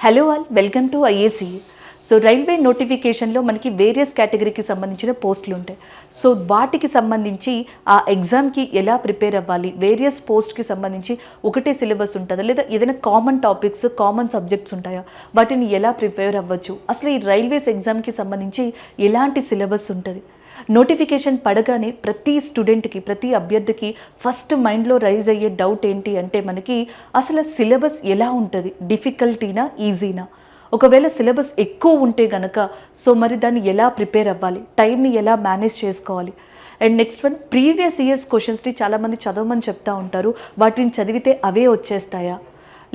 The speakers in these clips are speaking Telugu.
Hello all, welcome to IAC. So railway నోటిఫికేషన్లో మనకి వేరియస్ కేటగిరీకి సంబంధించిన పోస్టులు ఉంటాయి. సో వాటికి సంబంధించి ఆ ఎగ్జామ్కి ఎలా ప్రిపేర్ అవ్వాలి, వేరియస్ పోస్ట్కి సంబంధించి ఒకటే సిలబస్ ఉంటుందా లేదా ఏదైనా కామన్ టాపిక్స్ కామన్ సబ్జెక్ట్స్ ఉంటాయా, వాటిని ఎలా ప్రిపేర్ అవ్వచ్చు, అసలు ఈ రైల్వేస్ ఎగ్జామ్కి సంబంధించి ఎలాంటి సిలబస్ ఉంటుంది. నోటిఫికేషన్ పడగానే ప్రతి స్టూడెంట్కి ప్రతి అభ్యర్థికి ఫస్ట్ మైండ్లో రైజ్ అయ్యే డౌట్ ఏంటి అంటే మనకి అసలు సిలబస్ ఎలా ఉంటుంది, డిఫికల్టీనా ఈజీనా. ఒకవేళ సిలబస్ ఎక్కువ ఉంటే గనక సో మరి దాన్ని ఎలా ప్రిపేర్ అవ్వాలి, టైంని ఎలా మేనేజ్ చేసుకోవాలి. And next one, previous years క్వశ్చన్స్ని చాలామంది చదవమని చెప్తా ఉంటారు, వాటిని చదివితే అవే వచ్చేస్తాయా,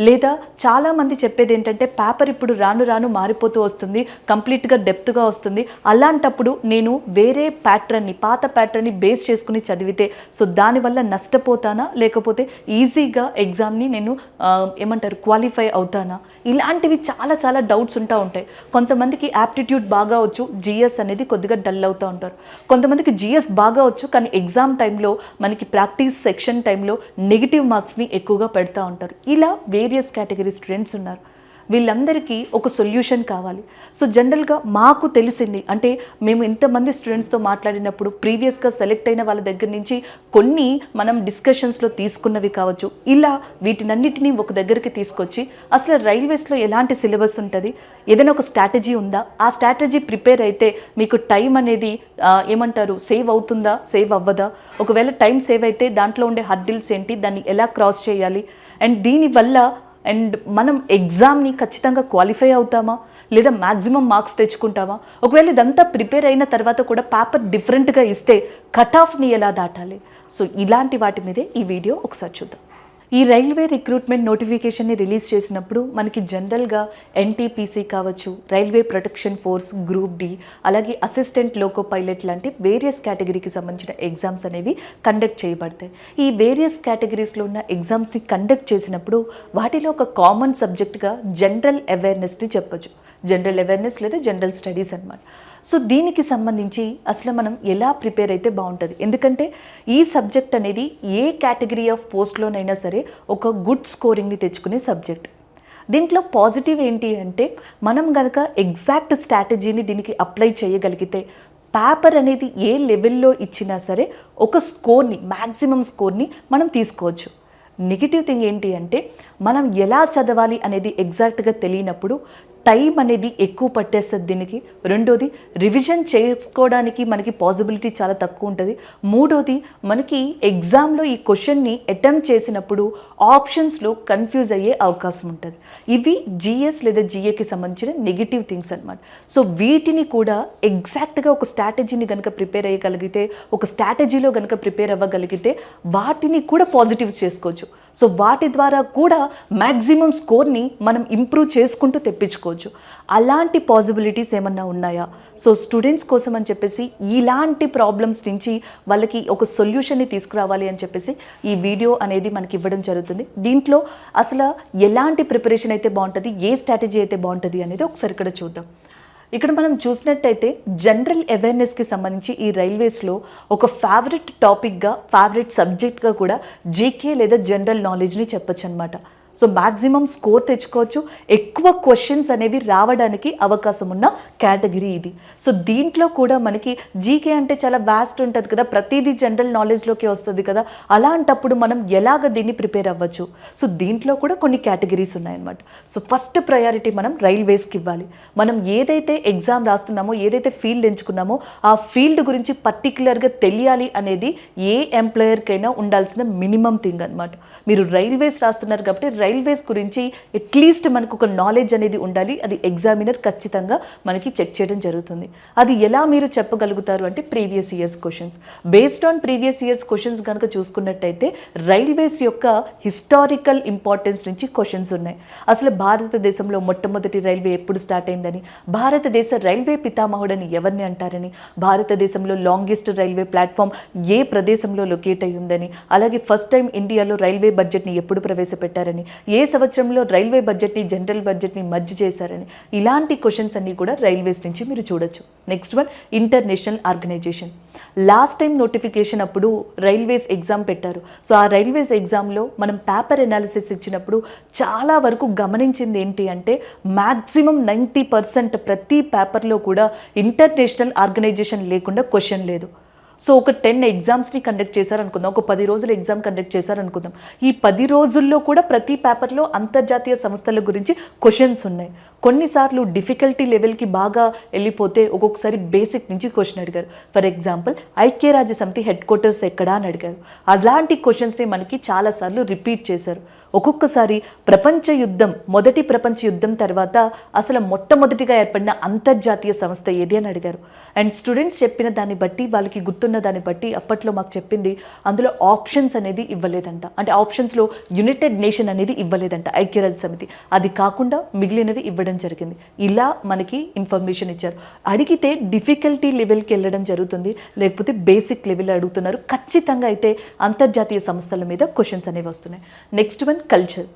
లేదా చాలామంది చెప్పేది ఏంటంటే పేపర్ ఇప్పుడు రాను రాను మారిపోతూ వస్తుంది, కంప్లీట్గా డెప్త్గా వస్తుంది, అలాంటప్పుడు నేను వేరే ప్యాటర్న్ని పాత ప్యాటర్న్ని బేస్ చేసుకుని చదివితే సో దానివల్ల నష్టపోతానా లేకపోతే ఈజీగా ఎగ్జామ్ని నేను క్వాలిఫై అవుతానా. ఇలాంటివి చాలా చాలా డౌట్స్ ఉంటాయి. కొంతమందికి యాప్టిట్యూడ్ బాగా వచ్చు, జిఎస్ అనేది కొద్దిగా డల్ అవుతూ ఉంటారు. కొంతమందికి జిఎస్ బాగా వచ్చు కానీ ఎగ్జామ్ టైంలో మనకి ప్రాక్టీస్ సెక్షన్ టైంలో నెగిటివ్ మార్క్స్ని ఎక్కువగా పెడతా ఉంటారు. ఇలా వేరియస్ కేటగిరీ స్టూడెంట్స్ ఉన్నారు. వీళ్ళందరికీ ఒక సొల్యూషన్ కావాలి. సో జనరల్గా మాకు తెలిసింది అంటే మేము ఇంతమంది స్టూడెంట్స్తో మాట్లాడినప్పుడు ప్రీవియస్గా సెలెక్ట్ అయిన వాళ్ళ దగ్గర నుంచి కొన్ని మనం డిస్కషన్స్లో తీసుకున్నవి కావచ్చు, ఇలా వీటినన్నిటినీ ఒక దగ్గరికి తీసుకొచ్చి అసలు రైల్వేస్లో ఎలాంటి సిలబస్ ఉంటుంది, ఏదైనా ఒక స్ట్రాటజీ ఉందా, ఆ స్ట్రాటజీ ప్రిపేర్ అయితే మీకు టైం అనేది సేవ్ అవుతుందా సేవ్ అవ్వదా, ఒకవేళ టైం సేవ్ అయితే దాంట్లో ఉండే హర్డిల్స్ ఏంటి, దాన్ని ఎలా క్రాస్ చేయాలి, అండ్ దీనివల్ల మనం ఎగ్జామ్ని ఖచ్చితంగా క్వాలిఫై అవుతామా లేదా మ్యాక్సిమం మార్క్స్ తెచ్చుకుంటామా, ఒకవేళ ఇదంతా ప్రిపేర్ అయిన తర్వాత కూడా పేపర్ డిఫరెంట్గా ఇస్తే కట్ ఆఫ్ని ఎలా దాటాలి. సో ఇలాంటి వాటి మీదే ఈ వీడియో ఒకసారి చూద్దాం. ఈ రైల్వే రిక్రూట్మెంట్ నోటిఫికేషన్ని రిలీజ్ చేసినప్పుడు మనకి జనరల్గా ఎన్టీపీసీ కావచ్చు, railway protection force, group D, అలాగే అసిస్టెంట్ లోకో పైలట్ లాంటి వేరియస్ కేటగిరీకి సంబంధించిన ఎగ్జామ్స్ అనేవి కండక్ట్ చేయబడతాయి. ఈ వేరియస్ కేటగిరీస్లో ఉన్న ఎగ్జామ్స్ని కండక్ట్ చేసినప్పుడు వాటిలో ఒక కామన్ సబ్జెక్ట్గా జనరల్ అవేర్నెస్ని చెప్పొచ్చు. జనరల్ అవేర్నెస్ లేదా జనరల్ స్టడీస్ అన్నమాట. సో దీనికి సంబంధించి అసలు మనం ఎలా ప్రిపేర్ అయితే బాగుంటుంది, ఎందుకంటే ఈ సబ్జెక్ట్ అనేది ఏ కేటగిరీ ఆఫ్ పోస్ట్లోనైనా సరే ఒక గుడ్ స్కోరింగ్ని తెచ్చుకునే సబ్జెక్ట్. దీంట్లో పాజిటివ్ ఏంటి అంటే మనం కనుక ఎగ్జాక్ట్ స్ట్రాటజీని దీనికి అప్లై చేయగలిగితే పేపర్ అనేది ఏ లెవెల్లో ఇచ్చినా సరే ఒక స్కోర్ని, మ్యాక్సిమం స్కోర్ని మనం తీసుకోవచ్చు. నెగిటివ్ థింగ్ ఏంటి అంటే మనం ఎలా చదవాలి అనేది ఎగ్జాక్ట్గా తెలియనప్పుడు టైం అనేది ఎక్కువ పట్టేస్తుంది దీనికి. రెండోది, రివిజన్ చేసుకోవడానికి మనకి పాసిబిలిటీ చాలా తక్కువ ఉంటుంది. మూడోది, మనకి ఎగ్జామ్లో ఈ క్వశ్చన్ని అటెంప్ట్ చేసినప్పుడు ఆప్షన్స్లో కన్ఫ్యూజ్ అయ్యే అవకాశం ఉంటుంది. ఇవి జిఎస్ లేదా జిఏకి సంబంధించిన నెగిటివ్ థింగ్స్ అన్నమాట. సో వీటిని కూడా ఎగ్జాక్ట్గా ఒక స్ట్రాటజీని కనుక ప్రిపేర్ అయ్యగలిగితే, ఒక స్ట్రాటజీలో కనుక ప్రిపేర్ అవ్వగలిగితే వాటిని కూడా పాజిటివ్స్ చేసుకోవచ్చు. సో వాటి ద్వారా కూడా మ్యాక్సిమం స్కోర్ని మనం ఇంప్రూవ్ చేసుకుంటూ తెప్పించుకోవచ్చు. అలాంటి పాసిబిలిటీస్ ఏమన్నా ఉన్నాయా? సో స్టూడెంట్స్ కోసం అని చెప్పేసి ఇలాంటి ప్రాబ్లమ్స్ నుంచి వాళ్ళకి ఒక సొల్యూషన్ని తీసుకురావాలి అని చెప్పేసి ఈ వీడియో అనేది మనకి ఇవ్వడం జరుగుతుంది. దీంట్లో అసలు ఎలాంటి ప్రిపరేషన్ అయితే బాగుంటుంది, ఏ స్ట్రాటజీ అయితే బాగుంటుంది అనేది ఒకసారి ఇక్కడ చూద్దాం. ఇక్కడ మనం చూసినట్టయితే జనరల్ అవేర్నెస్కి సంబంధించి ఈ రైల్వేస్లో ఒక ఫేవరెట్ టాపిక్గా, ఫేవరెట్ సబ్జెక్ట్గా కూడా జీకే లేదా జనరల్ నాలెడ్జ్ని చెప్పచ్చు అనమాట. సో మ్యాక్సిమం స్కోర్ తెచ్చుకోవచ్చు, ఎక్కువ క్వశ్చన్స్ అనేవి రావడానికి అవకాశం ఉన్న కేటగిరీ ఇది. సో దీంట్లో కూడా మనకి జీకే అంటే చాలా వాస్ట్ ఉంటుంది కదా, ప్రతిదీ జనరల్ నాలెడ్జ్లోకి వస్తుంది కదా, అలాంటప్పుడు మనం ఎలాగ దీన్ని ప్రిపేర్ అవ్వచ్చు. సో దీంట్లో కూడా కొన్ని కేటగిరీస్ ఉన్నాయన్నమాట. సో ఫస్ట్ ప్రయారిటీ మనం రైల్వేస్కి ఇవ్వాలి. మనం ఏదైతే ఎగ్జామ్ రాస్తున్నామో, ఏదైతే ఫీల్డ్ ఎంచుకున్నామో ఆ ఫీల్డ్ గురించి పర్టికులర్గా తెలియాలి అనేది ఏ ఎంప్లాయర్కైనా ఉండాల్సిన మినిమం థింగ్ అనమాట. మీరు రైల్వేస్ రాస్తున్నారు కాబట్టి రైల్వేస్ గురించి అట్లీస్ట్ మనకు ఒక నాలెడ్జ్ అనేది ఉండాలి. అది ఎగ్జామినర్ ఖచ్చితంగా మనకి చెక్ చేయడం జరుగుతుంది. అది ఎలా మీరు చెప్పగలుగుతారు అంటే previous years questions, based on previous years questions కనుక చూసుకున్నట్టయితే రైల్వేస్ యొక్క హిస్టారికల్ ఇంపార్టెన్స్ నుంచి క్వశ్చన్స్ ఉన్నాయి. అసలు భారతదేశంలో మొట్టమొదటి రైల్వే ఎప్పుడు స్టార్ట్ అయిందని, భారతదేశ రైల్వే పితామహుడని ఎవరిని అంటారని, భారతదేశంలో లాంగెస్ట్ రైల్వే ప్లాట్ఫామ్ ఏ ప్రదేశంలో లొకేట్ అయి ఉందని, అలాగే ఫస్ట్ టైం ఇండియాలో రైల్వే బడ్జెట్ని ఎప్పుడు ప్రవేశపెట్టారని, ఏ సంవత్సరంలో రైల్వే బడ్జెట్ని జనరల్ బడ్జెట్ని మర్జ్ చేశారని, ఇలాంటి క్వశ్చన్స్ అన్నీ కూడా రైల్వేస్ నుంచి మీరు చూడొచ్చు. Next one, international organisation. Last time notification అప్పుడు రైల్వేస్ ఎగ్జామ్ పెట్టారు. సో ఆ రైల్వేస్ ఎగ్జామ్లో మనం పేపర్ ఎనాలిసిస్ ఇచ్చినప్పుడు చాలా వరకు గమనించింది ఏంటి అంటే మ్యాక్సిమం 90% ప్రతి పేపర్లో కూడా ఇంటర్నేషనల్ ఆర్గనైజేషన్ లేకుండా క్వశ్చన్ లేదు. సో ఒక 10 ఎగ్జామ్స్ని కండక్ట్ చేశారనుకుందాం, ఒక 10 రోజుల ఎగ్జామ్ కండక్ట్ చేశారనుకుందాం. ఈ 10 రోజుల్లో కూడా ప్రతి పేపర్లో అంతర్జాతీయ సంస్థల గురించి క్వశ్చన్స్ ఉన్నాయి. కొన్నిసార్లు డిఫికల్టీ లెవెల్కి బాగా వెళ్ళిపోతే ఒక్కొక్కసారి బేసిక్ నుంచి క్వశ్చన్ అడిగారు. ఫర్ ఎగ్జాంపుల్, ఐక్యరాజ్య సమితి హెడ్ క్వార్టర్స్ ఎక్కడా అని అడిగారు. అలాంటి క్వశ్చన్స్ని మనకి చాలాసార్లు రిపీట్ చేశారు. ఒక్కొక్కసారి మొదటి ప్రపంచ యుద్ధం తర్వాత అసలు మొట్టమొదటిగా ఏర్పడిన అంతర్జాతీయ సంస్థ ఏది అని అడిగారు. అండ్ స్టూడెంట్స్ చెప్పిన దాన్ని బట్టి, వాళ్ళకి గుర్తున్న దాన్ని బట్టి అప్పట్లో మాకు చెప్పింది అందులో ఆప్షన్స్ అనేది ఇవ్వలేదంట. అంటే ఆప్షన్స్లో యునైటెడ్ నేషన్ అనేది ఇవ్వలేదంట, ఐక్యరాజ్య సమితి. అది కాకుండా మిగిలినవి ఇవ్వడం జరిగింది. ఇలా మనకి ఇన్ఫర్మేషన్ ఇచ్చారు. అడిగితే డిఫికల్టీ లెవెల్కి వెళ్ళడం జరుగుతుంది, లేకపోతే బేసిక్ లెవెల్ అడుగుతున్నారు. ఖచ్చితంగా అయితే అంతర్జాతీయ సంస్థల మీద క్వశ్చన్స్ అనేవి వస్తున్నాయి. Next one, culture.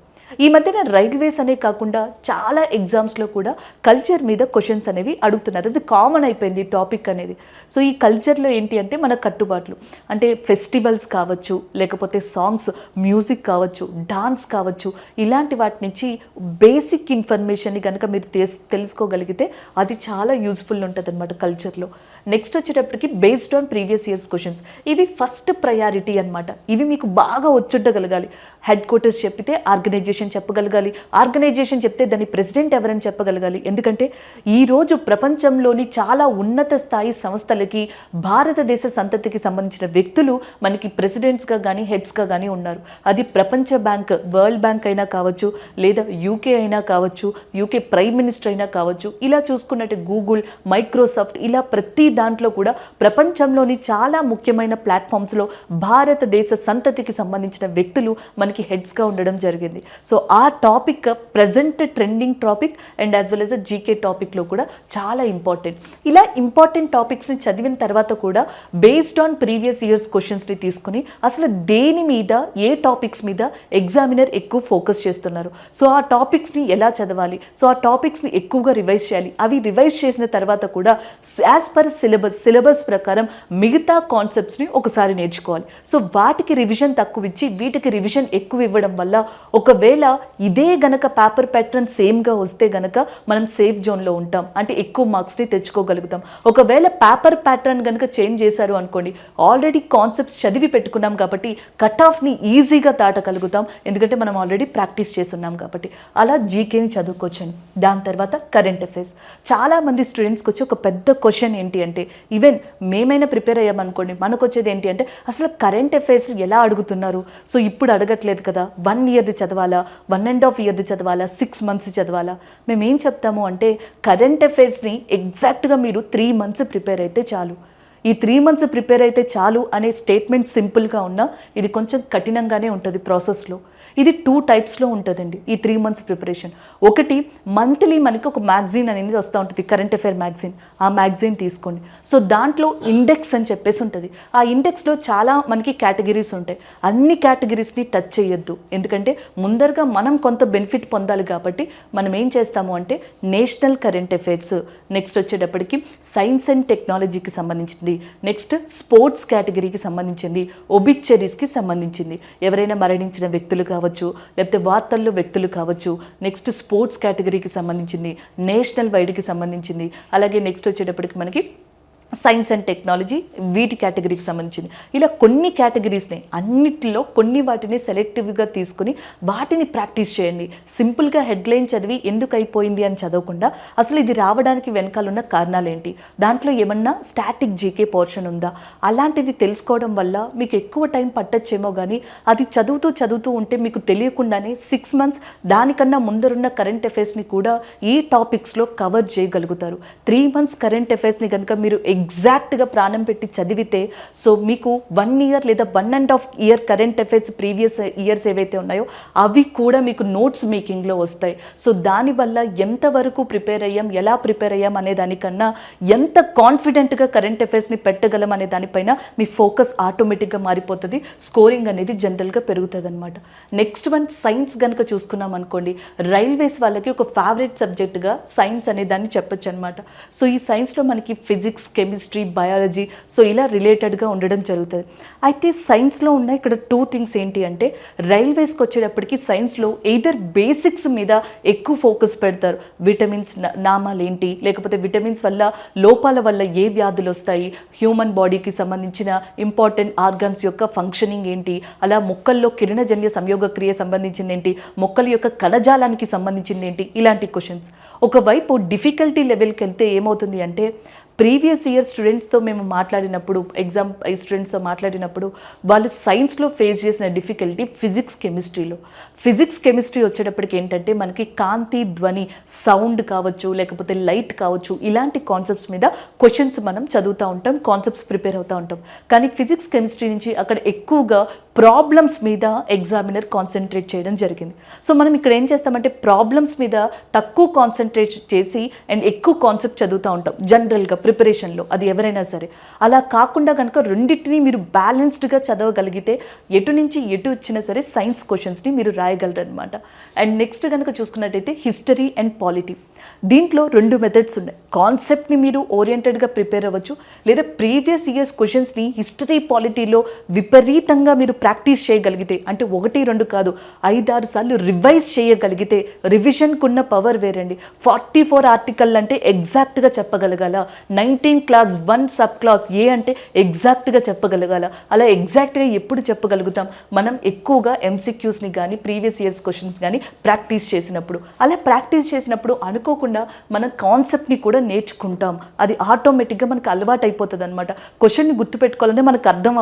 ఈ మధ్యన రైల్వేస్ అనే కాకుండా చాలా ఎగ్జామ్స్లో కూడా కల్చర్ మీద క్వశ్చన్స్ అనేవి అడుగుతున్నారు. అది కామన్ అయిపోయింది టాపిక్ అనేది. సో ఈ కల్చర్లో ఏంటి అంటే మన కట్టుబాట్లు, అంటే ఫెస్టివల్స్ కావచ్చు, లేకపోతే సాంగ్స్, మ్యూజిక్ కావచ్చు, డాన్స్ కావచ్చు, ఇలాంటి వాటి నుంచి బేసిక్ ఇన్ఫర్మేషన్ని కనుక మీరు తెలుసుకోగలిగితే అది చాలా యూజ్ఫుల్ ఉంటుంది అనమాట కల్చర్లో. నెక్స్ట్ వచ్చేటప్పటికి based on previous years questions. ఇవి ఫస్ట్ ప్రయారిటీ అనమాట. ఇవి మీకు బాగా వచ్చుండగలగాలి. హెడ్ క్వార్టర్స్ చెప్పితే ఆర్గనైజేషన్ చెప్పగలగాలి, ఆర్గనైజేషన్ చెప్తే దాని ప్రెసిడెంట్ ఎవరని చెప్పగలగాలి. ఎందుకంటే ఈరోజు ప్రపంచంలోని చాలా ఉన్నత స్థాయి సంస్థలకి భారతదేశ సంతతికి సంబంధించిన వ్యక్తులు మనకి ప్రెసిడెంట్స్గా కానీ హెడ్స్గా కానీ ఉన్నారు. అది ప్రపంచ బ్యాంక్, వరల్డ్ బ్యాంక్ అయినా కావచ్చు, లేదా యూకే అయినా కావచ్చు, యూకే ప్రైమ్ మినిస్టర్ అయినా కావచ్చు. ఇలా చూసుకున్నట్టు గూగుల్, మైక్రోసాఫ్ట్, ఇలా ప్రతి దాంట్లో కూడా ప్రపంచంలోని చాలా ముఖ్యమైన ప్లాట్ఫామ్స్లో భారతదేశ సంతతికి సంబంధించిన వ్యక్తులు మనకి హెడ్స్గా ఉండడం జరిగింది. సో ఆ topic present trending topic and as well as a GK టాపిక్లో కూడా చాలా ఇంపార్టెంట్. ఇలా ఇంపార్టెంట్ టాపిక్స్ని చదివిన తర్వాత కూడా బేస్డ్ ఆన్ ప్రీవియస్ ఇయర్స్ క్వశ్చన్స్ని తీసుకుని అసలు దేని మీద, ఏ టాపిక్స్ మీద ఎగ్జామినర్ ఎక్కువ ఫోకస్ చేస్తున్నారు, సో ఆ టాపిక్స్ని ఎలా చదవాలి, సో ఆ టాపిక్స్ని ఎక్కువగా రివైజ్ చేయాలి. అవి రివైజ్ చేసిన తర్వాత కూడా యాజ్ పర్ సిలబస్ ప్రకారం మిగతా కాన్సెప్ట్స్ని ఒకసారి నేర్చుకోవాలి. సో వాటికి రివిజన్ తక్కువ ఇచ్చి వీటికి రివిజన్ ఎక్కువ ఇవ్వడం వల్ల ఒకవేళ ఇదే గనక పేపర్ ప్యాటర్న్ సేమ్గా వస్తే గనక మనం సేఫ్ జోన్లో ఉంటాం, అంటే ఎక్కువ మార్క్స్ని తెచ్చుకోగలుగుతాం. ఒకవేళ పేపర్ ప్యాటర్న్ కనుక చేంజ్ చేశారు అనుకోండి, ఆల్రెడీ కాన్సెప్ట్స్ చదివి పెట్టుకున్నాం కాబట్టి కట్ ఆఫ్ని ఈజీగా దాటగలుగుతాం, ఎందుకంటే మనం ఆల్రెడీ ప్రాక్టీస్ చేస్తున్నాం కాబట్టి. అలా జీకేని చదువుకోవచ్చండి. దాని తర్వాత కరెంట్ అఫైర్స్. చాలామంది స్టూడెంట్స్కి వచ్చి ఒక పెద్ద క్వశ్చన్ ఏంటి అంటే, ఈవెన్ మేమైనా ప్రిపేర్ అయ్యామనుకోండి, మనకు వచ్చేది ఏంటి అంటే అసలు కరెంట్ అఫైర్స్ ఎలా అడుగుతున్నారు, సో ఇప్పుడు అడగట్లేదు కదా, 1 ఇయర్ది చదవాలా, 1.5 ఇయర్ది చదవాలా, 6 మంత్స్ చదవాలా. మేము ఏం చెప్తాము అంటే కరెంట్ అఫైర్స్ని ఎగ్జాక్ట్గా మీరు 3 మంత్స్ ప్రిపేర్ అయితే చాలు. ఈ 3 మంత్స్ ప్రిపేర్ అయితే చాలు అనే స్టేట్మెంట్ సింపుల్గా ఉన్నా ఇది కొంచెం కఠినంగానే ఉంటుంది ప్రాసెస్లో. ఇది 2 టైప్స్లో ఉంటుందండి ఈ 3 మంత్స్ ప్రిపరేషన్. ఒకటి, మంత్లీ మనకి ఒక మ్యాగజైన్ అనేది వస్తూ ఉంటుంది, కరెంట్ అఫైర్ మ్యాగజైన్. ఆ మ్యాగజైన్ తీసుకోండి. సో దాంట్లో ఇండెక్స్ అని చెప్పేసి ఉంటుంది. ఆ ఇండెక్స్లో చాలా మనకి కేటగిరీస్ ఉంటాయి. అన్ని కేటగిరీస్ని టచ్ చేయొద్దు, ఎందుకంటే ముందరగా మనం కొంత బెనిఫిట్ పొందాలి కాబట్టి మనం ఏం చేస్తాము అంటే నేషనల్ కరెంట్ అఫైర్స్, నెక్స్ట్ వచ్చేటప్పటికి సైన్స్ అండ్ టెక్నాలజీకి సంబంధించింది, నెక్స్ట్ స్పోర్ట్స్ కేటగిరీకి సంబంధించింది, ఒబిచరీస్కి సంబంధించింది, ఎవరైనా మరణించిన వ్యక్తులు కావచ్చు, లేకపోతే వార్తల్లో వ్యక్తులు కావచ్చు, నెక్స్ట్ స్పోర్ట్స్ కేటగిరీకి సంబంధించింది, నేషనల్ వైడ్కి సంబంధించింది, అలాగే నెక్స్ట్ వచ్చేటప్పటికి మనకి సైన్స్ అండ్ టెక్నాలజీ, వీటి కేటగిరీకి సంబంధించింది. ఇలా కొన్ని కేటగిరీస్ని, అన్నిటిలో కొన్ని వాటిని సెలెక్టివ్గా తీసుకుని వాటిని ప్రాక్టీస్ చేయండి. సింపుల్గా హెడ్లైన్ చదివి ఎందుకు అయిపోయింది అని చదవకుండా అసలు ఇది రావడానికి వెనకాల ఉన్న కారణాలు ఏంటి, దాంట్లో ఏమన్నా స్టాటిక్ జీకే పోర్షన్ ఉందా, అలాంటిది తెలుసుకోవడం వల్ల మీకు ఎక్కువ టైం పట్టచ్చేమో, కానీ అది చదువుతూ ఉంటే మీకు తెలియకుండానే 6 మంత్స్ దానికన్నా ముందరున్న కరెంట్ అఫైర్స్ని కూడా ఈ టాపిక్స్లో కవర్ చేయగలుగుతారు. 3 మంత్స్ కరెంట్ అఫైర్స్ని కనుక మీరు ఎగ్జాక్ట్గా ప్రాణం పెట్టి చదివితే సో మీకు 1 ఇయర్ లేదా 1.5 year current affairs previous years ఏవైతే ఉన్నాయో అవి కూడా మీకు నోట్స్ మేకింగ్లో వస్తాయి. సో దానివల్ల ఎంతవరకు ప్రిపేర్ అయ్యాం, ఎలా ప్రిపేర్ అయ్యాం అనే దానికన్నా ఎంత కాన్ఫిడెంట్గా కరెంట్ అఫైర్స్ని పెట్టగలం అనే దానిపైన మీ ఫోకస్ ఆటోమేటిక్గా మారిపోతుంది. స్కోరింగ్ అనేది జనరల్గా పెరుగుతుంది అనమాట. నెక్స్ట్ వన్ సైన్స్ కనుక చూసుకున్నాం అనుకోండి, రైల్వేస్ వాళ్ళకి ఒక ఫేవరెట్ సబ్జెక్ట్గా సైన్స్ అనే దాన్ని చెప్పొచ్చు అనమాట. సో ఈ సైన్స్లో మనకి ఫిజిక్స్, కెమిస్ట్రీ, బయాలజీ సో ఇలా రిలేటెడ్గా ఉండడం జరుగుతుంది. అయితే సైన్స్లో ఉన్న ఇక్కడ 2 థింగ్స్ ఏంటి అంటే, రైల్వేస్కి వచ్చేటప్పటికి సైన్స్లో ఎయిదర్ బేసిక్స్ మీద ఎక్కువ ఫోకస్ పెడతారు. విటమిన్స్ నామాలు ఏంటి, లేకపోతే విటమిన్స్ వల్ల లోపాల వల్ల ఏ వ్యాధులు వస్తాయి, హ్యూమన్ బాడీకి సంబంధించిన ఇంపార్టెంట్ ఆర్గన్స్ యొక్క ఫంక్షనింగ్ ఏంటి, అలా మొక్కల్లో కిరణజన్య సంయోగ క్రియ సంబంధించింది ఏంటి, మొక్కల యొక్క కణజాలానికి సంబంధించింది ఏంటి, ఇలాంటి క్వశ్చన్స్. ఒకవైపు డిఫికల్టీ లెవెల్కి వెళ్తే ఏమవుతుంది అంటే, ప్రీవియస్ ఇయర్ స్టూడెంట్స్తో మేము మాట్లాడినప్పుడు, ఎగ్జామ్ స్టూడెంట్స్తో మాట్లాడినప్పుడు వాళ్ళు సైన్స్లో ఫేస్ చేసిన డిఫికల్టీ ఫిజిక్స్ కెమిస్ట్రీ వచ్చేటప్పటికి ఏంటంటే మనకి కాంతి, ధ్వని, సౌండ్ కావచ్చు, లేకపోతే లైట్ కావచ్చు, ఇలాంటి కాన్సెప్ట్స్ మీద క్వశ్చన్స్ మనం చదువుతూ ఉంటాం, కాన్సెప్ట్స్ ప్రిపేర్ అవుతూ ఉంటాం. కానీ ఫిజిక్స్ కెమిస్ట్రీ నుంచి అక్కడ ఎక్కువగా ప్రాబ్లమ్స్ మీద ఎగ్జామినర్ కాన్సన్ట్రేట్ చేయడం జరిగింది. సో మనం ఇక్కడ ఏం చేస్తామంటే ప్రాబ్లమ్స్ మీద తక్కువ కాన్సన్ట్రేట్ చేసి అండ్ ఎక్కువ కాన్సెప్ట్ చదువుతూ ఉంటాం జనరల్గా ప్రిపరేషన్లో, అది ఎవరైనా సరే. అలా కాకుండా కనుక రెండింటినీ మీరు బ్యాలెన్స్డ్గా చదవగలిగితే ఎటు నుంచి ఎటు వచ్చినా సరే సైన్స్ క్వశ్చన్స్ని మీరు రాయగలరు అనమాట. అండ్ నెక్స్ట్ కనుక చూసుకున్నట్టయితే హిస్టరీ అండ్ పాలిటీ. దీంట్లో 2 మెథడ్స్ ఉన్నాయి. కాన్సెప్ట్ని మీరు ఓరియంటెడ్గా ప్రిపేర్ అవ్వచ్చు, లేదా ప్రీవియస్ ఇయర్స్ క్వశ్చన్స్ని హిస్టరీ, పాలిటీలో విపరీతంగా మీరు ప్రాక్టీస్ చేయగలిగితే, అంటే 1, 2 కాదు 5-6 సార్లు రివైజ్ చేయగలిగితే, రివిజన్కున్న పవర్ వేరండి. 44 ఆర్టికల్ అంటే ఎగ్జాక్ట్గా చెప్పగలగాల, 19 క్లాస్ 1 సబ్ క్లాస్ ఏ అంటే ఎగ్జాక్ట్గా చెప్పగలగాల. అలా ఎగ్జాక్ట్గా ఎప్పుడు చెప్పగలుగుతాం? మనం ఎక్కువగా ఎంసీక్యూస్ని కానీ ప్రీవియస్ ఇయర్స్ క్వశ్చన్స్ కానీ ప్రాక్టీస్ చేసినప్పుడు. అలా ప్రాక్టీస్ చేసినప్పుడు అనుకోకుండా మనం కాన్సెప్ట్ని కూడా నేర్చుకుంటాం. అది ఆటోమేటిక్గా మనకు అలవాటు అయిపోతుంది అనమాట. క్వశ్చన్ని గుర్తుపెట్టుకోవాలంటే మనకు అర్థం